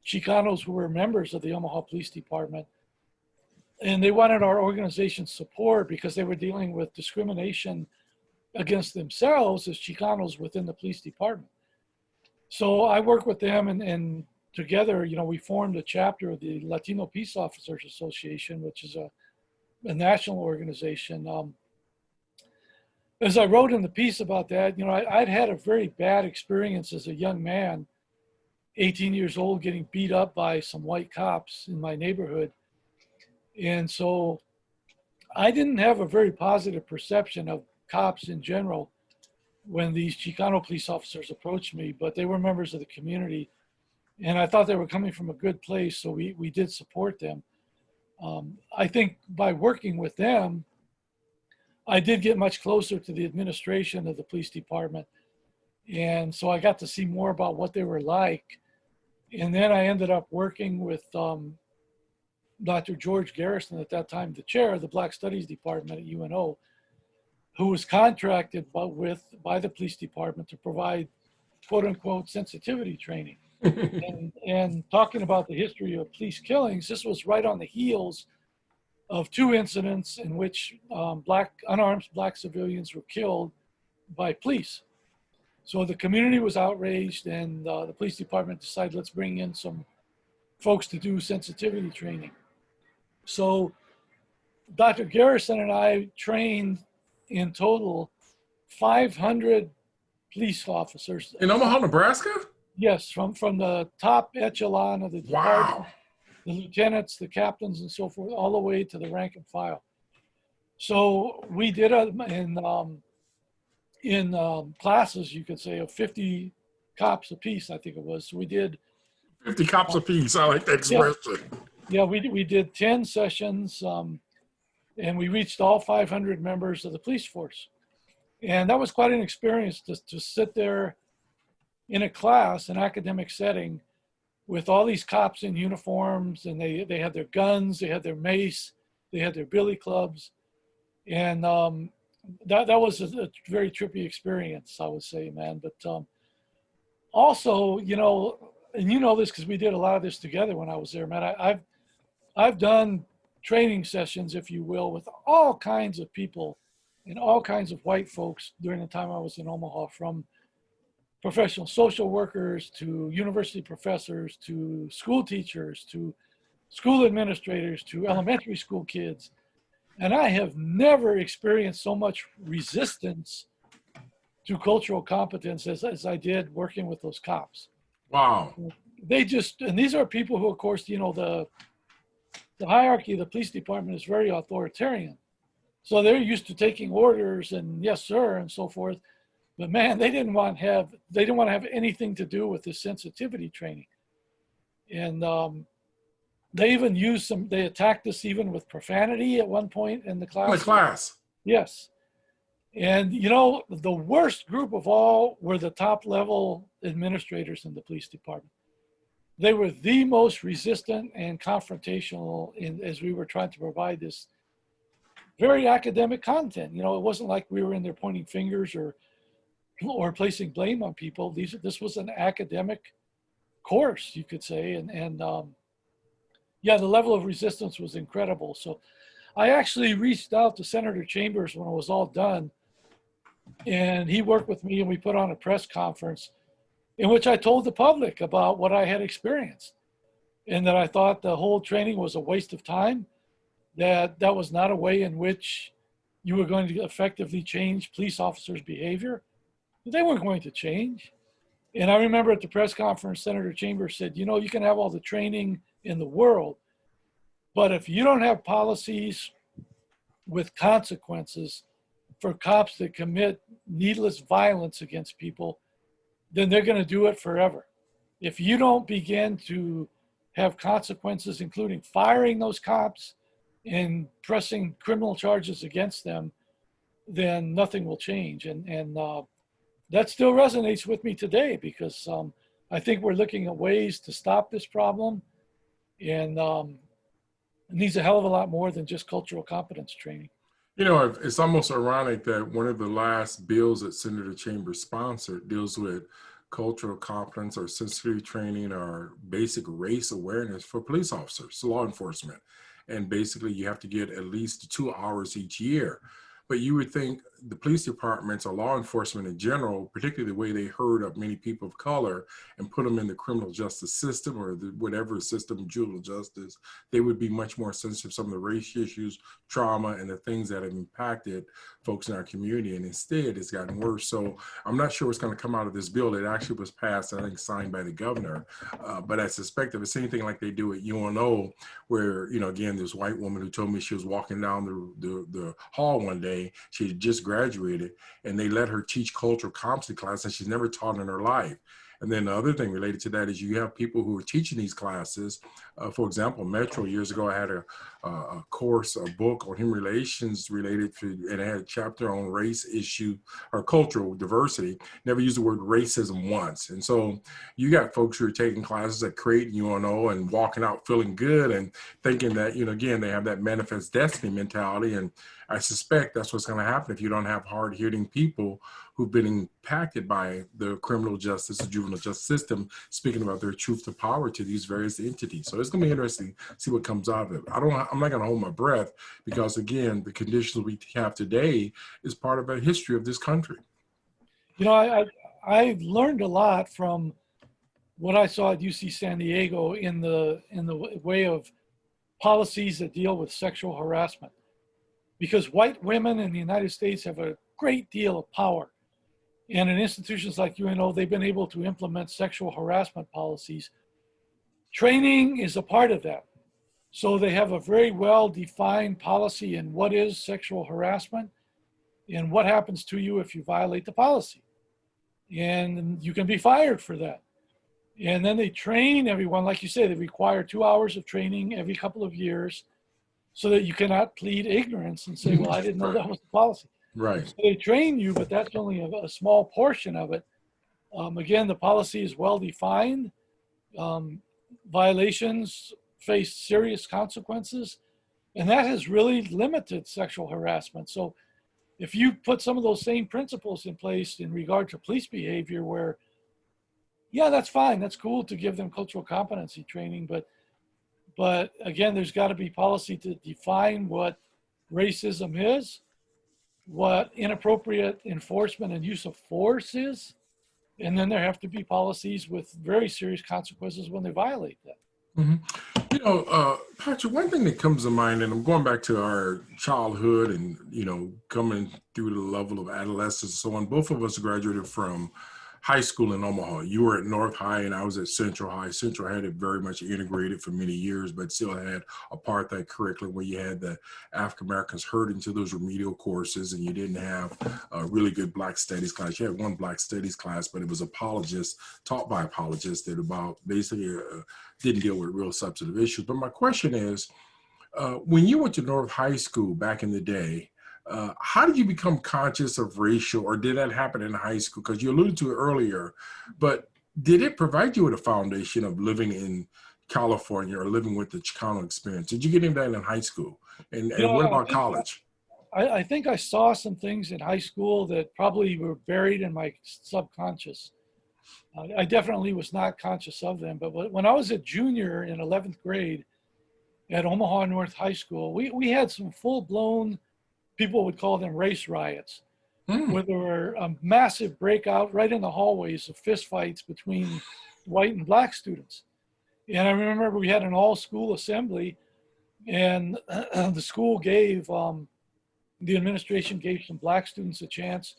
Chicanos who were members of the Omaha Police Department, and they wanted our organization's support because they were dealing with discrimination against themselves as Chicanos within the police department. So I worked with them, and together, we formed a chapter of the Latino Peace Officers Association, which is a national organization. As I wrote in the piece about that, I'd had a very bad experience as a young man, 18 years old, getting beat up by some white cops in my neighborhood. And so I didn't have a very positive perception of cops in general when these Chicano police officers approached me, but they were members of the community. And I thought they were coming from a good place, so we did support them. I think by working with them, I did get much closer to the administration of the police department. And so I got to see more about what they were like. And then I ended up working with Dr. George Garrison, at that time the chair of the Black Studies Department at UNO, who was contracted by the police department to provide quote unquote sensitivity training. and talking about the history of police killings, this was right on the heels of two incidents in which unarmed black civilians were killed by police. So the community was outraged, and the police department decided, let's bring in some folks to do sensitivity training. So Dr. Garrison and I trained in total 500 police officers. In Omaha, Nebraska? Yes, from the top echelon of the department, Wow. the lieutenants, the captains, and so forth, all the way to the rank and file. So we did it in classes, you could say, of 50 cops apiece, I think it was. So we did 50 cops apiece. I like that expression. Yeah, we did 10 sessions, and we reached all 500 members of the police force. And that was quite an experience to sit there in a class, an academic setting, with all these cops in uniforms, and they had their guns, they had their mace, they had their billy clubs. And that was a very trippy experience, I would say, man. But also, and you know this because we did a lot of this together when I was there, man. I've done training sessions, if you will, with all kinds of people and all kinds of white folks during the time I was in Omaha, from professional social workers to university professors to school teachers to school administrators to elementary school kids. And I have never experienced so much resistance to cultural competence as I did working with those cops. Wow. And these are people who, of course, the hierarchy of the police department is very authoritarian. So they're used to taking orders and yes, sir, and so forth. But man, they didn't want to have anything to do with this sensitivity training. And they even they attacked us even with profanity at one point in the class. In the class. Yes. And the worst group of all were the top level administrators in the police department. They were the most resistant and confrontational as we were trying to provide this very academic content. It wasn't like we were in there pointing fingers or placing blame on people. This was an academic course, you could say. And the level of resistance was incredible. So I actually reached out to Senator Chambers when it was all done, and he worked with me, and we put on a press conference in which I told the public about what I had experienced, and that I thought the whole training was a waste of time, that was not a way in which you were going to effectively change police officers' behavior. They weren't going to change. And I remember at the press conference, Senator Chambers said, you can have all the training in the world, but if you don't have policies with consequences for cops that commit needless violence against people, then they're going to do it forever. If you don't begin to have consequences, including firing those cops and pressing criminal charges against them, then nothing will change. And that still resonates with me today because I think we're looking at ways to stop this problem, and it needs a hell of a lot more than just cultural competence training. You know, it's almost ironic that one of the last bills that Senator Chambers sponsored deals with cultural competence or sensitivity training or basic race awareness for police officers, law enforcement. And basically you have to get at least 2 hours each year. But you would think the police departments or law enforcement in general, particularly the way they herd up many people of color and put them in the criminal justice system or whatever system, juvenile justice, they would be much more sensitive to some of the race issues, trauma, and the things that have impacted folks in our community. And instead, it's gotten worse. So I'm not sure what's going to come out of this bill. It actually was passed, I think, signed by the governor. But I suspect if it's anything like they do at UNO, where, you know, again, this white woman who told me she was walking down the hall one day, she had just graduated, and they let her teach cultural competency class, and she's never taught in her life. And then the other thing related to that is you have people who are teaching these classes. For example, Metro years ago, I had a course, a book on human relations related to, and it had a chapter on race issue or cultural diversity. Never used the word racism once. And so you got folks who are taking classes at Create UNO and walking out feeling good and thinking that, you know, again, they have that manifest destiny mentality. And I suspect that's what's going to happen if you don't have hard-hitting people who've been impacted by the criminal justice, the juvenile justice system, speaking about their truth to power to these various entities. So it's going to be interesting to see what comes out of it. I'm not going to hold my breath because, again, the conditions we have today is part of a history of this country. You know, I learned a lot from what I saw at UC San Diego in the way of policies that deal with sexual harassment. Because white women in the United States have a great deal of power. And in institutions like UNO, they've been able to implement sexual harassment policies. Training is a part of that. So they have a very well-defined policy in what is sexual harassment and what happens to you if you violate the policy. And you can be fired for that. And then they train everyone, like you say, they require 2 hours of training every couple of years so that you cannot plead ignorance and say, well, I didn't know that was the policy. Right. So they train you, but that's only a small portion of it. Again, the policy is well defined. Violations face serious consequences, and that has really limited sexual harassment. So if you put some of those same principles in place in regard to police behavior where, yeah, that's fine, that's cool to give them cultural competency training, but again, there's got to be policy to define what racism is, what inappropriate enforcement and use of force is, and then there have to be policies with very serious consequences when they violate that. Mm-hmm. You know, Patrick, one thing that comes to mind, and I'm going back to our childhood and, you know, coming through the level of adolescence and so on. Both of us graduated from high school in Omaha. You were at North High and I was at Central High. Central had it very much integrated for many years, but still had apartheid curriculum where you had the African Americans herd into those remedial courses, and you didn't have a really good Black Studies class. You had one Black Studies class, but it was apologists, taught by apologists that about basically didn't deal with real substantive issues. But my question is, when you went to North High School back in the day, how did you become conscious of racial, or did that happen in high school? Because you alluded to it earlier, but did it provide you with a foundation of living in California or living with the Chicano experience? Did you get into that in high school? And what about college? I think I saw some things in high school that probably were buried in my subconscious. I definitely was not conscious of them, but when I was a junior in 11th grade at Omaha North High School, we had some full-blown, people would call them race riots, where there were a massive breakout right in the hallways of fistfights between white and Black students. And I remember we had an all-school assembly, and the school gave, the administration gave some Black students a chance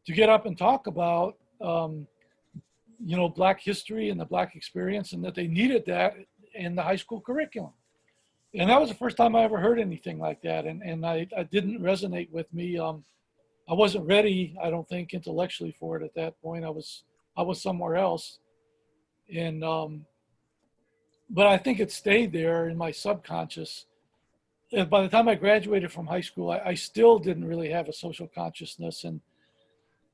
to get up and talk about, you know, Black history and the Black experience, and that they needed that in the high school curriculum. And that was the first time I ever heard anything like that. And I didn't resonate with me. I wasn't ready, I don't think, intellectually for it at that point. I was somewhere else. And, but I think it stayed there in my subconscious. And by the time I graduated from high school, I still didn't really have a social consciousness. And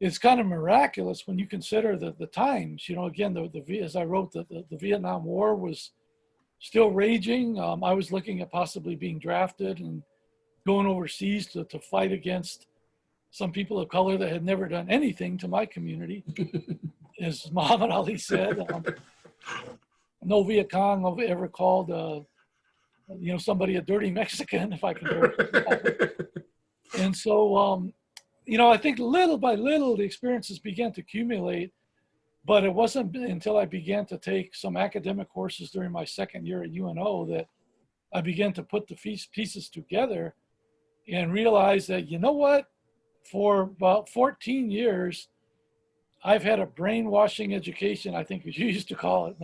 it's kind of miraculous when you consider the times. Again, as I wrote, the Vietnam War was still raging. I was looking at possibly being drafted and going overseas to fight against some people of color that had never done anything to my community. As Muhammad Ali said, no Viet Cong ever called somebody a dirty Mexican, if I can do it. And so, I think little by little the experiences began to accumulate, but it wasn't until I began to take some academic courses during my second year at UNO that I began to put the pieces together and realize that, what, for about 14 years, I've had a brainwashing education, I think as you used to call it,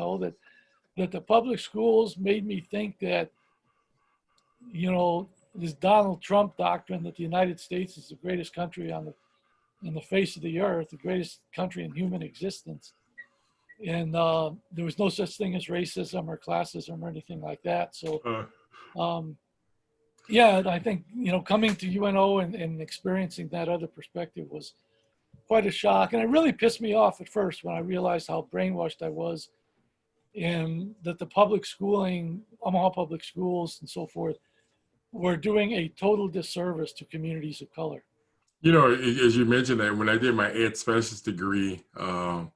that the public schools made me think that, this Donald Trump doctrine that the United States is the greatest country on the face of the earth, the greatest country in human existence. And there was no such thing as racism or classism or anything like that. So, I think, coming to UNO and experiencing that other perspective was quite a shock. And it really pissed me off at first when I realized how brainwashed I was, and that the public schooling, Omaha public schools and so forth, were doing a total disservice to communities of color. As you mentioned that, when I did my ed specialist degree, and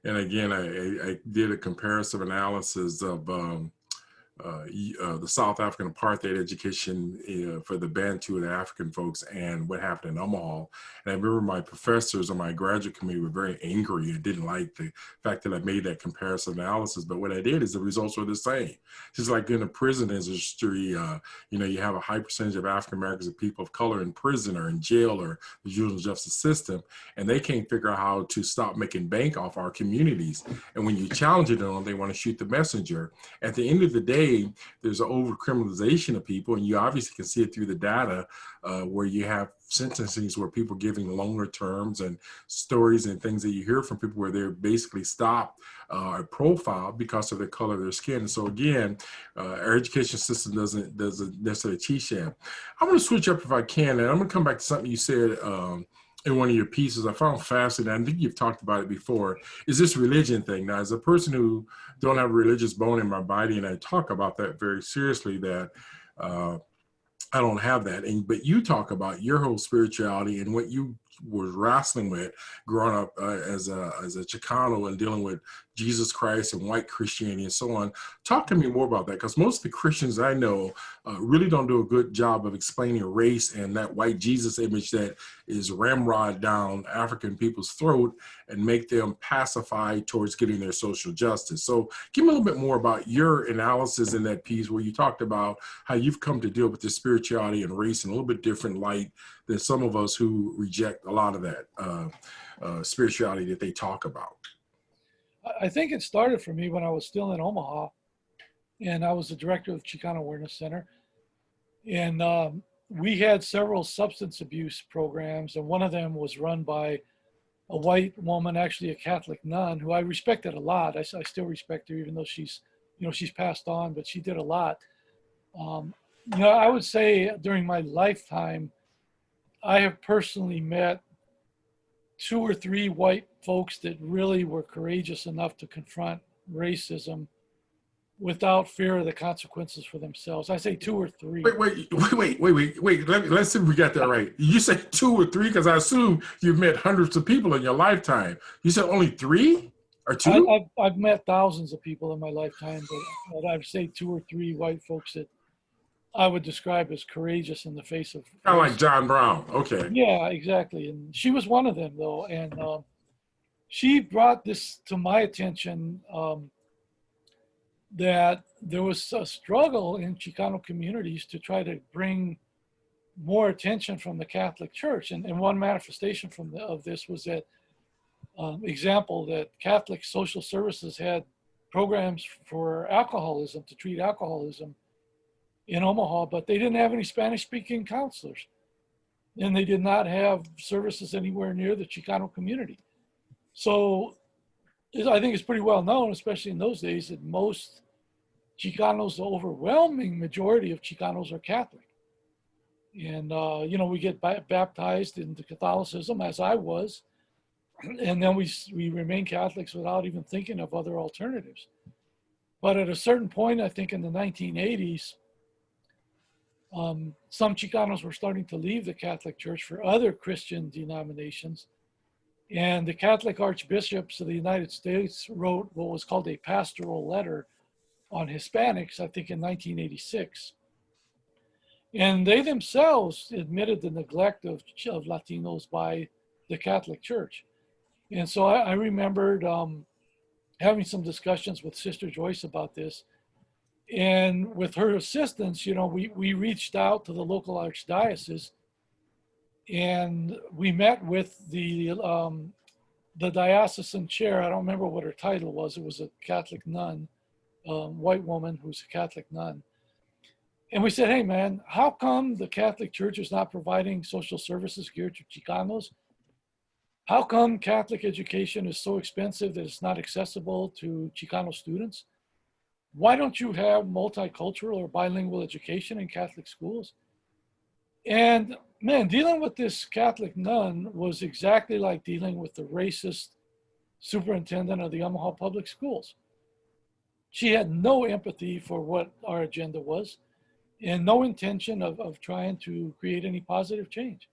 again, I did a comparative analysis of the South African apartheid education for the Bantu and African folks and what happened in Omaha. And I remember my professors on my graduate committee were very angry and didn't like the fact that I made that comparison analysis. But what I did is the results were the same. Just like in the prison industry, you have a high percentage of African Americans and people of color in prison or in jail or the juvenile justice system, and they can't figure out how to stop making bank off our communities. And when you challenge it on, they want to shoot the messenger. At the end of the day, there's an over-criminalization of people, and you obviously can see it through the data where you have sentencings where people giving longer terms, and stories and things that you hear from people where they're basically stopped or profiled because of the color of their skin. So again, our education system doesn't necessarily teach that. I'm going to switch up if I can, and I'm going to come back to something you said in one of your pieces I found fascinating. I think you've talked about it before, is this religion thing. Now, as a person who don't have a religious bone in my body, and I talk about that very seriously, that I don't have that. But you talk about your whole spirituality and what you was wrestling with growing up as a Chicano and dealing with Jesus Christ and white Christianity and so on. Talk to me more about that, because most of the Christians I know really don't do a good job of explaining race and that white Jesus image that is ramrod down African people's throat and make them pacified towards getting their social justice. So give me a little bit more about your analysis in that piece where you talked about how you've come to deal with the spirituality and race in a little bit different light than some of us who reject a lot of that spirituality that they talk about. I think it started for me when I was still in Omaha, and I was the director of the Chicano Awareness Center. And we had several substance abuse programs, and one of them was run by a white woman, actually a Catholic nun, who I respected a lot. I still respect her, even though she's passed on, but she did a lot. I would say during my lifetime, I have personally met 2 or 3 white folks that really were courageous enough to confront racism without fear of the consequences for themselves. I say 2 or 3. Wait. Let's see if we got that right. You say 2 or 3, because I assume you've met hundreds of people in your lifetime. You said only 3 or 2? I've met thousands of people in my lifetime, but I'd say 2 or 3 white folks that I would describe as courageous in the face of kind of like John Brown. Okay. Yeah, exactly. And she was one of them, though. And she brought this to my attention, that there was a struggle in Chicano communities to try to bring more attention from the Catholic Church. And one manifestation of this was that example that Catholic social services had programs for alcoholism, to treat alcoholism in Omaha, but they didn't have any Spanish-speaking counselors. And they did not have services anywhere near the Chicano community. So I think it's pretty well known, especially in those days, that most Chicanos, the overwhelming majority of Chicanos, are Catholic. And, we get baptized into Catholicism, as I was. And then we remain Catholics without even thinking of other alternatives. But at a certain point, I think in the 1980s, some Chicanos were starting to leave the Catholic Church for other Christian denominations. And the Catholic archbishops of the United States wrote what was called a pastoral letter on Hispanics, I think in 1986. And they themselves admitted the neglect of Latinos by the Catholic Church. And so I remembered having some discussions with Sister Joyce about this. And with her assistance, we reached out to the local archdiocese, and we met with the diocesan chair. I don't remember what her title was. It was a Catholic nun, white woman who's a Catholic nun. And we said, hey, man, how come the Catholic Church is not providing social services geared to Chicanos? How come Catholic education is so expensive that it's not accessible to Chicano students? Why don't you have multicultural or bilingual education in Catholic schools? And man, dealing with this Catholic nun was exactly like dealing with the racist superintendent of the Omaha public schools. She had no empathy for what our agenda was and no intention of trying to create any positive change.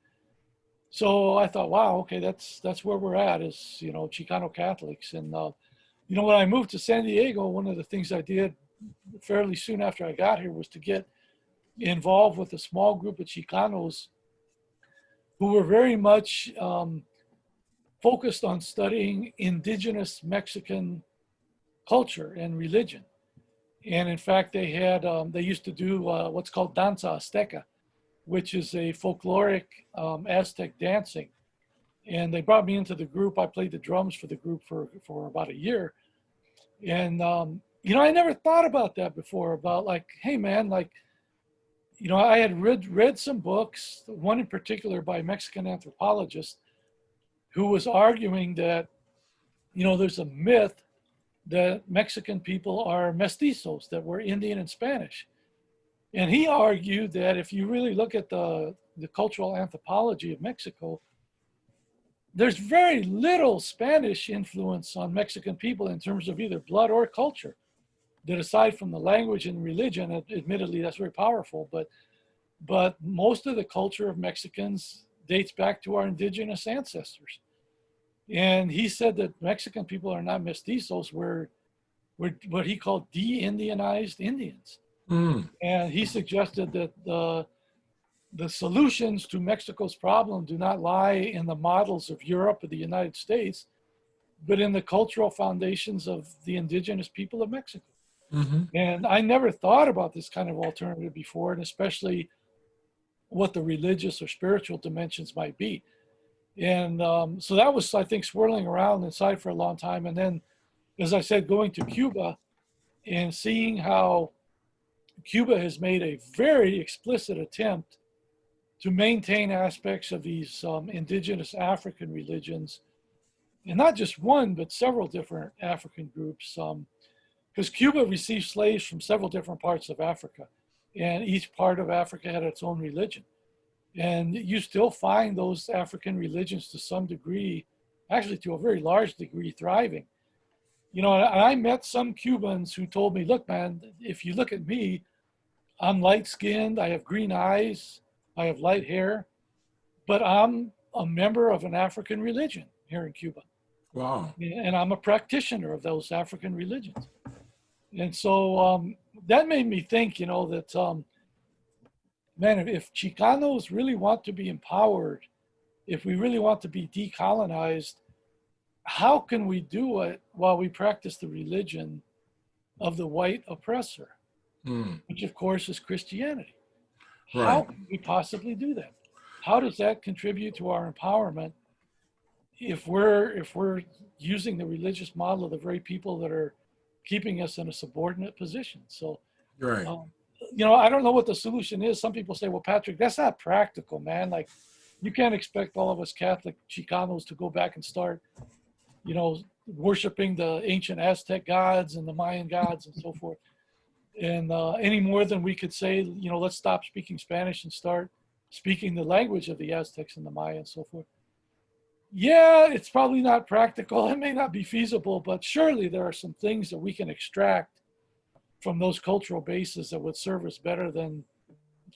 So I thought, wow, okay, that's where we're at as, Chicano Catholics. And when I moved to San Diego, one of the things I did fairly soon after I got here was to get involved with a small group of Chicanos who were very much focused on studying indigenous Mexican culture and religion. And in fact, they used to do what's called danza azteca, which is a folkloric Aztec dancing. And they brought me into the group. I played the drums for the group for about a year. And, I never thought about that before, about like, hey, man, like, I had read some books, one in particular by a Mexican anthropologist who was arguing that, there's a myth that Mexican people are mestizos, that we're Indian and Spanish. And he argued that if you really look at the cultural anthropology of Mexico, there's very little Spanish influence on Mexican people in terms of either blood or culture. That aside from the language and religion, admittedly, that's very powerful, but most of the culture of Mexicans dates back to our indigenous ancestors. And he said that Mexican people are not mestizos, we're what he called de-Indianized Indians. Mm. And he suggested that the solutions to Mexico's problem do not lie in the models of Europe or the United States, but in the cultural foundations of the indigenous people of Mexico. Mm-hmm. And I never thought about this kind of alternative before, and especially what the religious or spiritual dimensions might be. And so that was, I think, swirling around inside for a long time. And then, as I said, going to Cuba and seeing how Cuba has made a very explicit attempt to maintain aspects of these indigenous African religions, and not just one, but several different African groups. Because Cuba received slaves from several different parts of Africa, and each part of Africa had its own religion. And you still find those African religions to some degree, actually to a very large degree, thriving. And I met some Cubans who told me, look, man, if you look at me, I'm light-skinned, I have green eyes, I have light hair, but I'm a member of an African religion here in Cuba. Wow. And I'm a practitioner of those African religions. And so that made me think, that, man, if Chicanos really want to be empowered, if we really want to be decolonized, how can we do it while we practice the religion of the white oppressor, which of course is Christianity? Right. How can we possibly do that? How does that contribute to our empowerment if we're using the religious model of the very people that are keeping us in a subordinate position? So, Right. I don't know what the solution is. Some people say, well, Patrick, that's not practical, man. Like, you can't expect all of us Catholic Chicanos to go back and start, worshiping the ancient Aztec gods and the Mayan gods and so forth. And any more than we could say, let's stop speaking Spanish and start speaking the language of the Aztecs and the Maya and so forth. Yeah, it's probably not practical. It may not be feasible, but surely there are some things that we can extract from those cultural bases that would serve us better than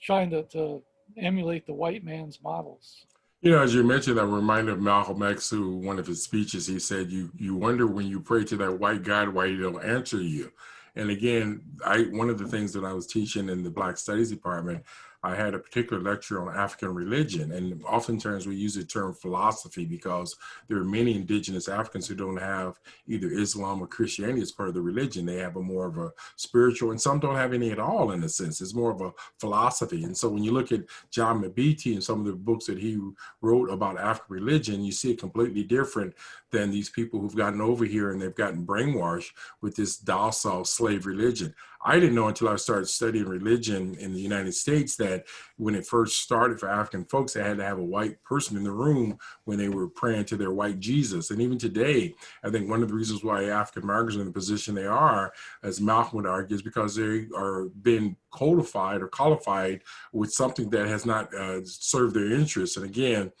trying to emulate the white man's models. You know, as you mentioned, I'm reminded of Malcolm X, who one of his speeches, he said, "You wonder when you pray to that white God why he don't answer you." And again, I one of the things that I was teaching in the Black Studies department, I had a particular lecture on African religion, and oftentimes we use the term philosophy because there are many indigenous Africans who don't have either Islam or Christianity as part of the religion. They have a more of a spiritual, and some don't have any at all in a sense. It's more of a philosophy. And so when you look at John Mbiti and some of the books that he wrote about African religion, you see it completely different than these people who've gotten over here and they've gotten brainwashed with this docile slave religion. I didn't know until I started studying religion in the United States that when it first started for African folks, they had to have a white person in the room when they were praying to their white Jesus. And even today, I think one of the reasons why African Americans are in the position they are, as Malcolm would argue, is because they are being codified or qualified with something that has not served their interests. And again,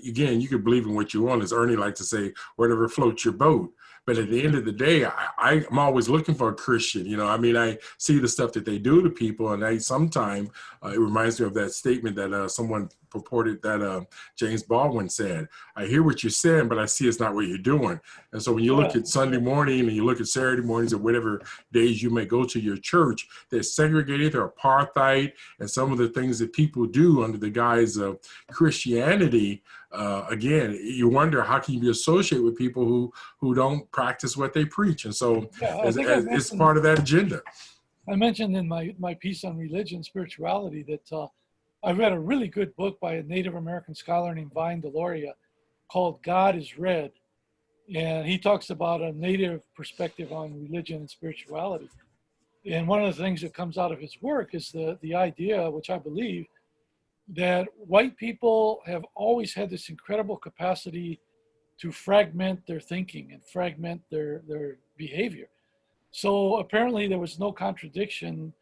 you can believe in what you want. As Ernie likes to say, whatever floats your boat. But at the end of the day, I'm always looking for a Christian. You know, I mean, I see the stuff that they do to people, and sometimes it reminds me of that statement that someone purported that James Baldwin said. I hear what you're saying, but I see it's not what you're doing. And so when you look at Sunday morning and you look at Saturday mornings or whatever days you may go to your church, they're segregated, they're apartheid, and some of the things that people do under the guise of Christianity. Again, you wonder how can you be associated with people who don't practice what they preach, and so Yeah, as it's part of that agenda. I mentioned in my piece on religion, spirituality, that I read a really good book by a Native American scholar named Vine Deloria called God is Red. And he talks about a Native perspective on religion and spirituality. And one of the things that comes out of his work is the idea, which I believe, that white people have always had this incredible capacity to fragment their thinking and fragment their behavior. So apparently there was no contradiction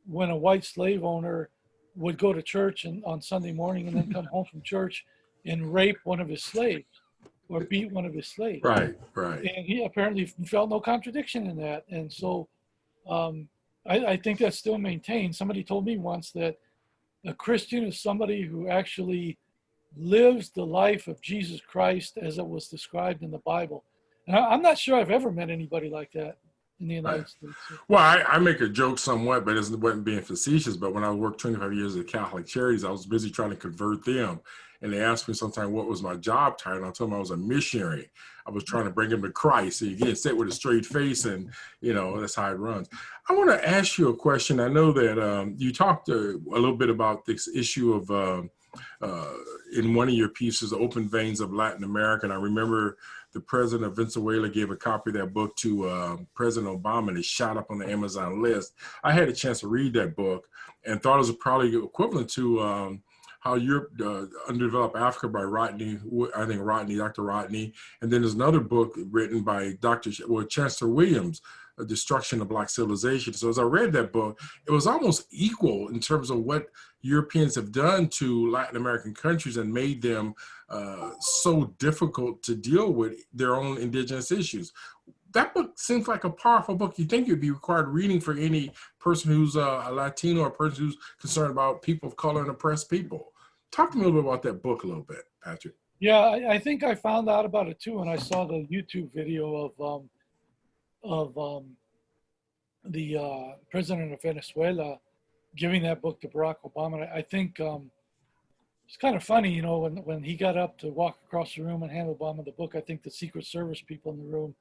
when a white slave owner would go to church on Sunday morning and then come home from church and rape one of his slaves or beat one of his slaves. Right. And he apparently felt no contradiction in that. And so I think that's still maintained. Somebody told me once that a Christian is somebody who actually lives the life of Jesus Christ as it was described in the Bible. And I'm not sure I've ever met anybody like that in the United States. Well, I make a joke somewhat, but it wasn't being facetious. But when I worked 25 years at Catholic Charities, I was busy trying to convert them. And they asked me sometime what was my job title. I told them I was a missionary. I was trying to bring them to Christ. So you get set with a straight face, and that's how it runs. I want to ask you a question. I know that you talked a little bit about this issue of in one of your pieces, Open Veins of Latin America. And I remember the president of Venezuela gave a copy of that book to President Obama, and it shot up on the Amazon list. I had a chance to read that book and thought it was probably equivalent to How Europe Underdeveloped Africa by Dr. Rodney. And then there's another book written by Chancellor Williams, A Destruction of Black Civilization. So as I read that book, it was almost equal in terms of what Europeans have done to Latin American countries and made them so difficult to deal with their own indigenous issues. That book seems like a powerful book. You think it'd be required reading for any person who's a Latino or a person who's concerned about people of color and oppressed people. Talk to me a little bit about that book a little bit, Patrick. Yeah, I think I found out about it too when I saw the YouTube video of the president of Venezuela giving that book to Barack Obama. I think it's kind of funny, when he got up to walk across the room and hand Obama the book, I think the Secret Service people in the room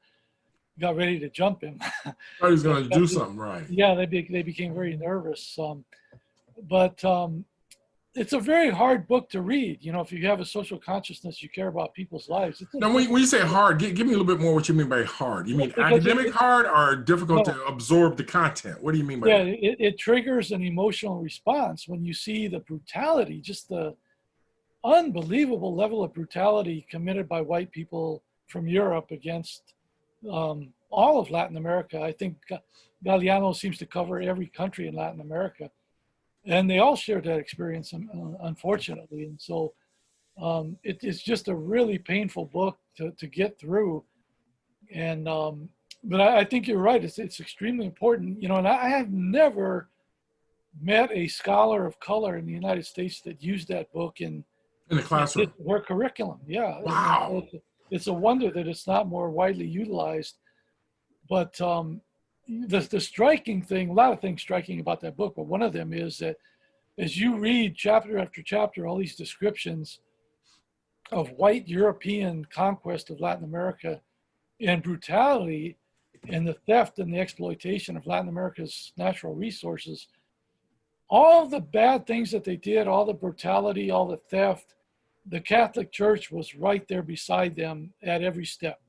got ready to jump him. Thought he was going to do something, right? Yeah, they became very nervous. But it's a very hard book to read. If you have a social consciousness, you care about people's lives. Now, when you say hard, give me a little bit more what you mean by hard. You mean academic hard or difficult to absorb the content? What do you mean by that? Yeah, it triggers an emotional response when you see the brutality, just the unbelievable level of brutality committed by white people from Europe against all of Latin America. I think Galeano seems to cover every country in Latin America. And they all shared that experience, unfortunately. And so It's just a really painful book to get through. And but I think you're right. It's extremely important, you know. And I have never met a scholar of color in the United States that used that book In the classroom. their curriculum. Yeah, and Wow. it's a wonder that it's not more widely utilized. But the striking thing, a lot of things striking about that book, but one of them is that as you read chapter after chapter, all these descriptions of white European conquest of Latin America and brutality and the theft and the exploitation of Latin America's natural resources, all the bad things that they did, all the brutality, all the theft, the Catholic Church was right there beside them at every step.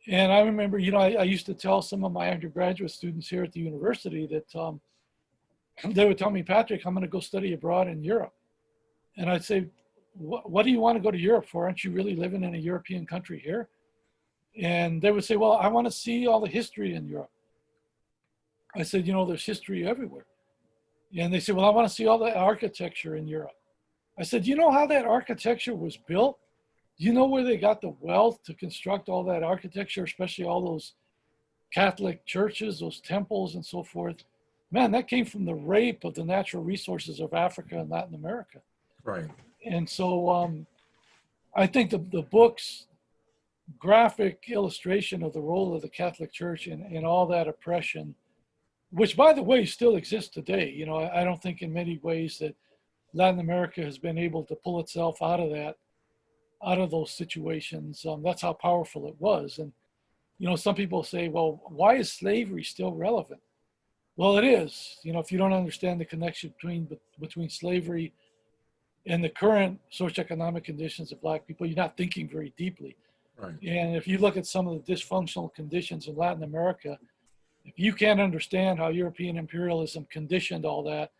And I remember, you know, I used to tell some of my undergraduate students here at the university that they would tell me, Patrick, I'm going to go study abroad in Europe. And I'd say, what do you want to go to Europe for? Aren't you really living in a European country here? And they would say, well, I want to see all the history in Europe. I said, you know, there's history everywhere. And they said, well, I want to see all the architecture in Europe. I said, you know how that architecture was built? Do you know where they got the wealth to construct all that architecture, especially all those Catholic churches, those temples and so forth? Man, that came from the rape of the natural resources of Africa and Latin America. Right. And so I think the book's graphic illustration of the role of the Catholic Church in all that oppression, which, by the way, still exists today. You know, I don't think in many ways that Latin America has been able to pull itself out of that, out of those situations. That's how powerful it was. And, you know, some people say, well, why is slavery still relevant? Well, it is. You know, if you don't understand the connection between slavery and the current socioeconomic conditions of Black people, you're not thinking very deeply. Right. And if you look at some of the dysfunctional conditions in Latin America, if you can't understand how European imperialism conditioned all that,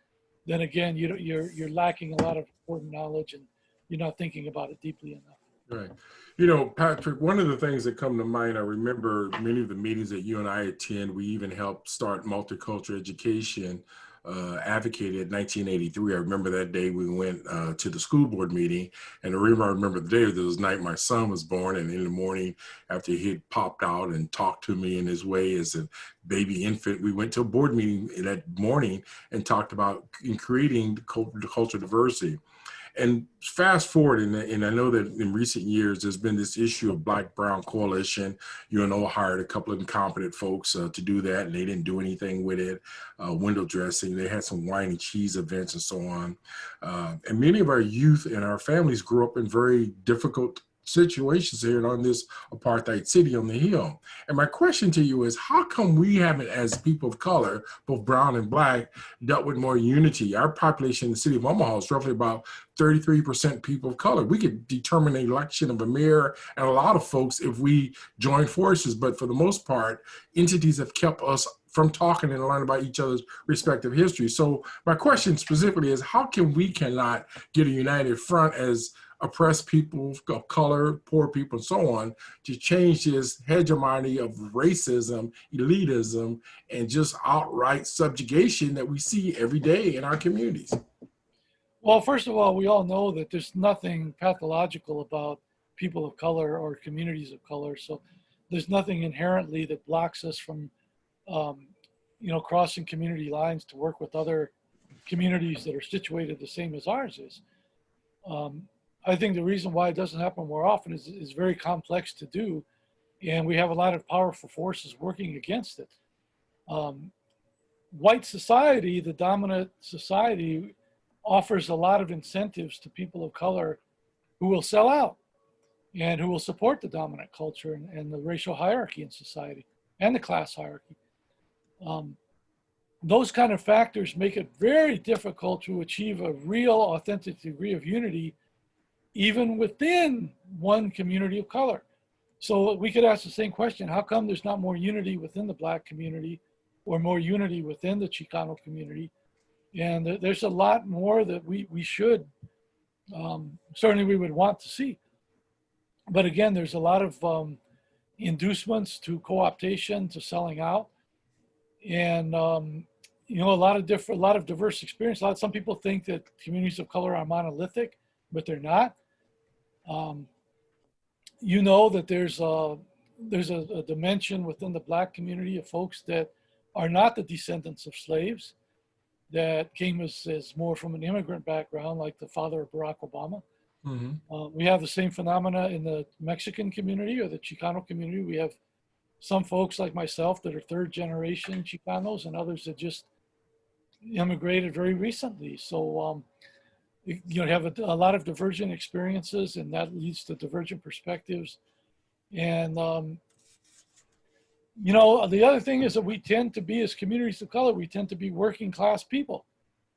then again, you're lacking a lot of important knowledge and you're not thinking about it deeply enough. Right. You know, Patrick, one of the things that come to mind, I remember many of the meetings that you and I attend, we even helped start multicultural education, advocated in 1983. I remember that day we went to the school board meeting, and the reason I remember the day was the night my son was born, and in the morning after he had popped out and talked to me in his way as a baby infant, we went to a board meeting that morning and talked about creating the cultural diversity. And fast forward, and I know that in recent years, there's been this issue of Black-Brown coalition. UNO hired a couple of incompetent folks to do that, and they didn't do anything with it. Window dressing, they had some wine and cheese events and so on. And many of our youth and our families grew up in very difficult situations here on this apartheid city on the Hill. And my question to you is, how come we haven't, as people of color, both brown and Black, dealt with more unity? Our population in the city of Omaha is roughly about 33% people of color. We could determine the election of a mayor and a lot of folks if we join forces, but for the most part, entities have kept us from talking and learning about each other's respective history. So my question specifically is, how can we cannot get a united front as oppressed people of color, poor people, and so on, to change this hegemony of racism, elitism, and just outright subjugation that we see every day in our communities? Well, first of all, we all know that there's nothing pathological about people of color or communities of color. So there's nothing inherently that blocks us from, you know, crossing community lines to work with other communities that are situated the same as ours is. I think the reason why it doesn't happen more often is very complex to do, and we have a lot of powerful forces working against it. White society, the dominant society, offers a lot of incentives to people of color who will sell out and who will support the dominant culture and the racial hierarchy in society and the class hierarchy. Those kind of factors make it very difficult to achieve a real, authentic degree of unity even within one community of color. So we could ask the same question: how come there's not more unity within the Black community or more unity within the Chicano community? And there's a lot more that we should, certainly we would want to see. But again, there's a lot of inducements to co-optation, to selling out, and you know, a lot of diverse experience. Some people think that communities of color are monolithic, but they're not. Um, you know that there's a dimension within the Black community of folks that are not the descendants of slaves, that came as more from an immigrant background, like the father of Barack Obama. Hmm. We have the same phenomena in the Mexican community or the Chicano community. We have some folks like myself that are third generation Chicanos and others that just immigrated very recently. So, you have a lot of divergent experiences, and that leads to divergent perspectives. And, the other thing is that we tend to be, as communities of color, we tend to be working class people.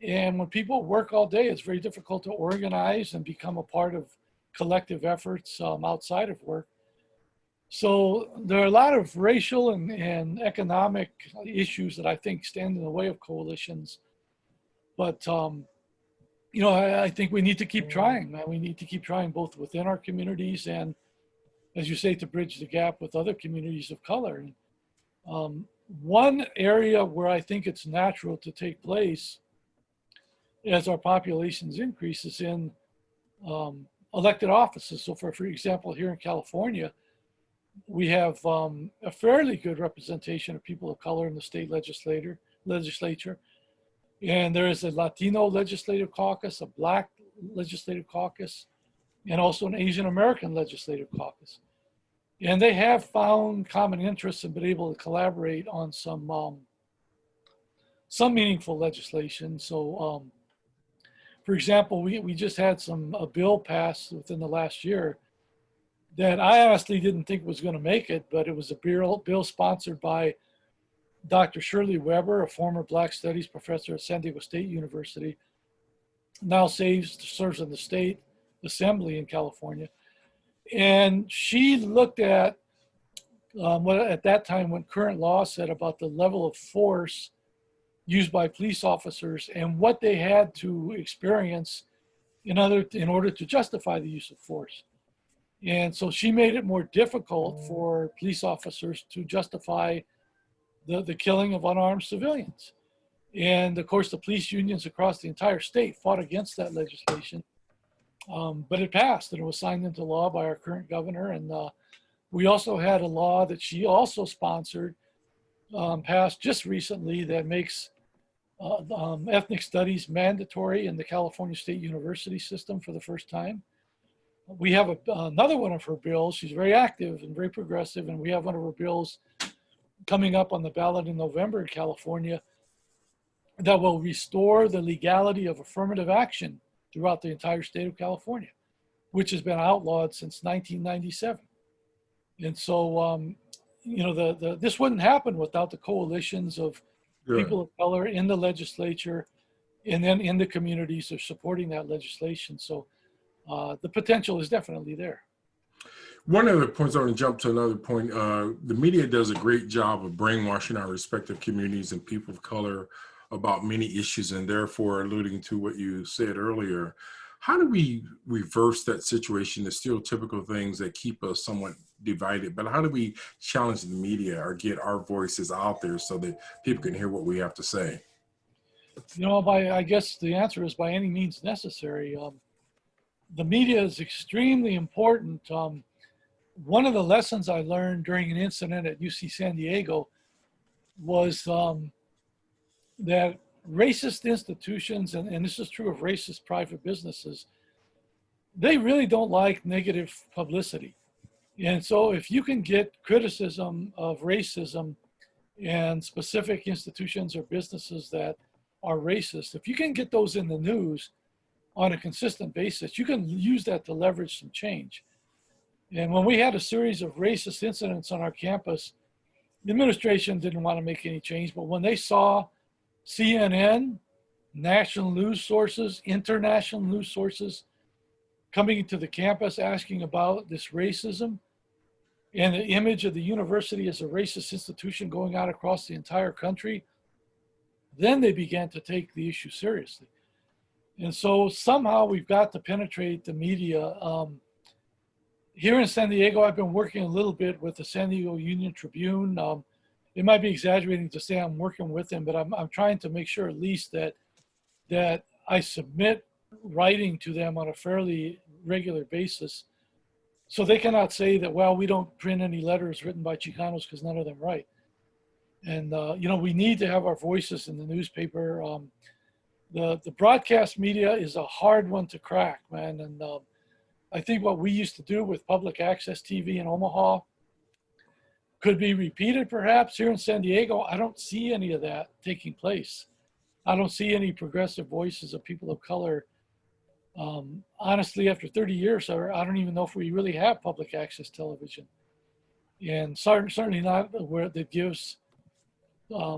And when people work all day, it's very difficult to organize and become a part of collective efforts outside of work. So there are a lot of racial and economic issues that I think stand in the way of coalitions. But, I think we need to keep trying. Man. We need to keep trying both within our communities and, as you say, to bridge the gap with other communities of color. One area where I think it's natural to take place as our populations increase is in elected offices. So for example, here in California, we have a fairly good representation of people of color in the state legislature. And there is a Latino legislative caucus, a Black legislative caucus, and also an Asian American legislative caucus. And they have found common interests and been able to collaborate on some meaningful legislation. So, for example, we just had a bill passed within the last year that I honestly didn't think was going to make it, but it was a bill sponsored by Dr. Shirley Weber, a former Black Studies professor at San Diego State University, now serves in the state assembly in California. And she looked at what at that time what current law said about the level of force used by police officers and what they had to experience in order to justify the use of force. And so she made it more difficult for police officers to justify the killing of unarmed civilians. And of course, the police unions across the entire state fought against that legislation. But it passed and it was signed into law by our current governor. And we also had a law that she also sponsored, passed just recently, that makes ethnic studies mandatory in the California State University system for the first time. We have another one of her bills. She's very active and very progressive, and we have one of her bills coming up on the ballot in November in California that will restore the legality of affirmative action throughout the entire state of California, which has been outlawed since 1997. And so, this wouldn't happen without the coalitions of people of color in the legislature and then in the communities that are supporting that legislation. So the potential is definitely there. One of the points, I want to jump to another point. The media does a great job of brainwashing our respective communities and people of color about many issues, and therefore alluding to what you said earlier. How do we reverse that situation, the stereotypical things that keep us somewhat divided, but how do we challenge the media or get our voices out there so that people can hear what we have to say? I guess the answer is by any means necessary. The media is extremely important. One of the lessons I learned during an incident at UC San Diego was that racist institutions, and this is true of racist private businesses, they really don't like negative publicity. And so if you can get criticism of racism and specific institutions or businesses that are racist, if you can get those in the news on a consistent basis, you can use that to leverage some change. And when we had a series of racist incidents on our campus, the administration didn't want to make any change, but when they saw CNN, national news sources, international news sources coming into the campus asking about this racism and the image of the university as a racist institution going out across the entire country, then they began to take the issue seriously. And so somehow we've got to penetrate the media. Here in San Diego, I've been working a little bit with the San Diego Union Tribune. It might be exaggerating to say I'm working with them, but I'm trying to make sure at least that I submit writing to them on a fairly regular basis So they cannot say that, well, we don't print any letters written by Chicanos because none of them write. And, we need to have our voices in the newspaper. The broadcast media is a hard one to crack, man. And I think what we used to do with public access TV in Omaha could be repeated perhaps here in San Diego. I don't see any of that taking place. I don't see any progressive voices of people of color. Honestly, after 30 years, I don't even know if we really have public access television. And certainly not where that gives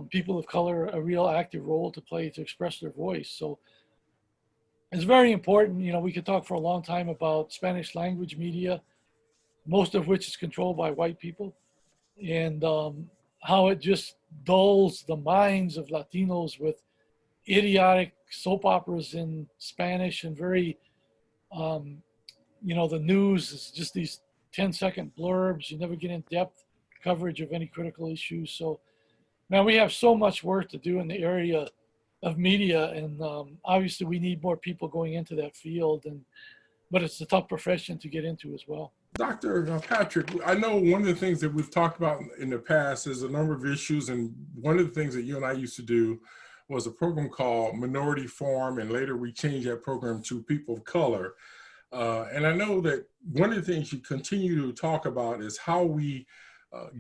people of color a real active role to play to express their voice. So it's very important. We could talk for a long time about Spanish language media, most of which is controlled by white people, and how it just dulls the minds of Latinos with idiotic soap operas in Spanish and very, the news is just these 10-second blurbs. You never get in depth coverage of any critical issues. So now we have so much work to do in the area of media, and obviously we need more people going into that field, but it's a tough profession to get into as well. Dr. Patrick, I know one of the things that we've talked about in the past is a number of issues, and one of the things that you and I used to do was a program called Minority Forum, and later we changed that program to People of Color. And I know that one of the things you continue to talk about is how we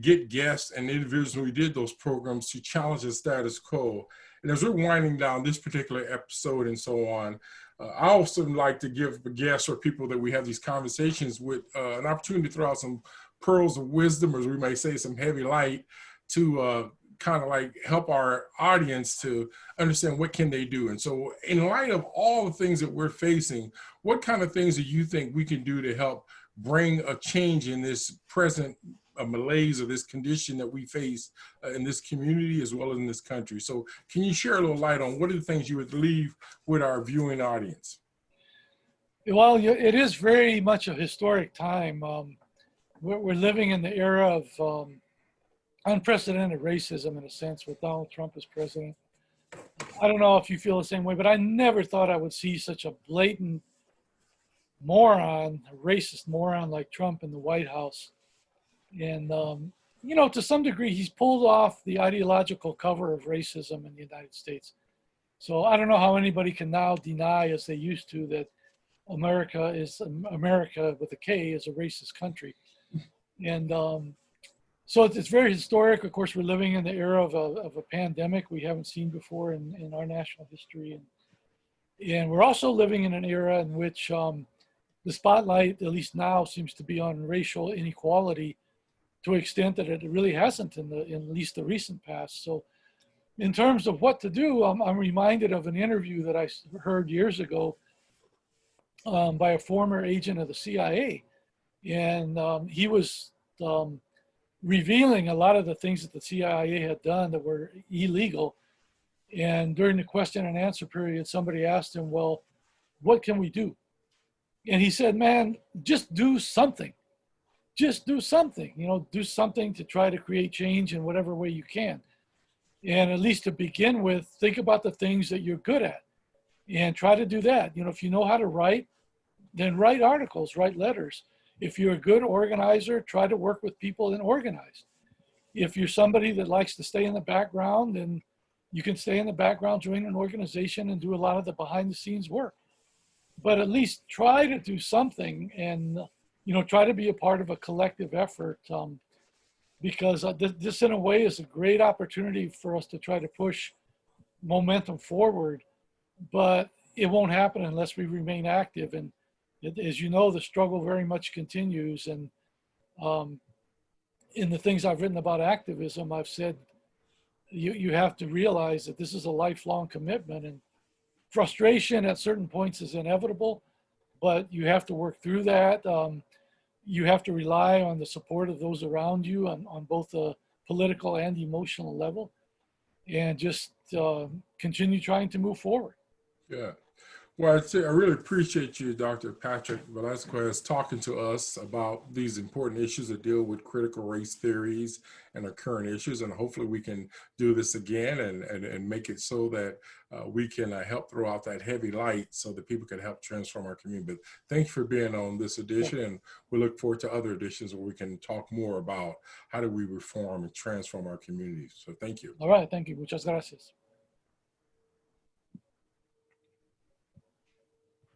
get guests and individuals when we did those programs to challenge the status quo. And as we're winding down this particular episode and so on, I also like to give the guests or people that we have these conversations with an opportunity to throw out some pearls of wisdom, or as we may say, some heavy light to kind of like help our audience to understand what can they do. And so in light of all the things that we're facing, what kind of things do you think we can do to help bring a change in this present malaise or this condition that we face in this community as well as in this country? So can you share a little light on what are the things you would leave with our viewing audience? Well, it is very much a historic time. We're living in the era of unprecedented racism, in a sense, with Donald Trump as president. I don't know if you feel the same way, but I never thought I would see such a blatant moron, a racist moron like Trump in the White House. And, to some degree, he's pulled off the ideological cover of racism in the United States. So I don't know how anybody can now deny, as they used to, that America with a K is a racist country. And so it's very historic. Of course, we're living in the era of a pandemic we haven't seen before in our national history. And we're also living in an era in which the spotlight, at least now, seems to be on racial inequality to an extent that it really hasn't in at least the recent past. So in terms of what to do, I'm reminded of an interview that I heard years ago by a former agent of the CIA. And he was revealing a lot of the things that the CIA had done that were illegal. And during the question and answer period, somebody asked him, well, what can we do? And he said, man, just do something. Just do something, do something to try to create change in whatever way you can. And at least to begin with, think about the things that you're good at and try to do that. If you know how to write, then write articles, write letters. If you're a good organizer, try to work with people and organize. If you're somebody that likes to stay in the background, then you can stay in the background, join an organization, and do a lot of the behind the scenes work. But at least try to do something and try to be a part of a collective effort, because this in a way is a great opportunity for us to try to push momentum forward, but it won't happen unless we remain active. And as you know, the struggle very much continues. And in the things I've written about activism, I've said you have to realize that this is a lifelong commitment, and frustration at certain points is inevitable, but you have to work through that. You have to rely on the support of those around you on both the political and emotional level, and just continue trying to move forward. Yeah. Well, I really appreciate you, Dr. Patrick Velasquez, talking to us about these important issues that deal with critical race theories and our current issues. And hopefully we can do this again and make it so that we can help throw out that heavy light so that people can help transform our community. But thank you for being on this edition. And we look forward to other editions where we can talk more about how do we reform and transform our communities. So thank you. All right, thank you. Muchas gracias.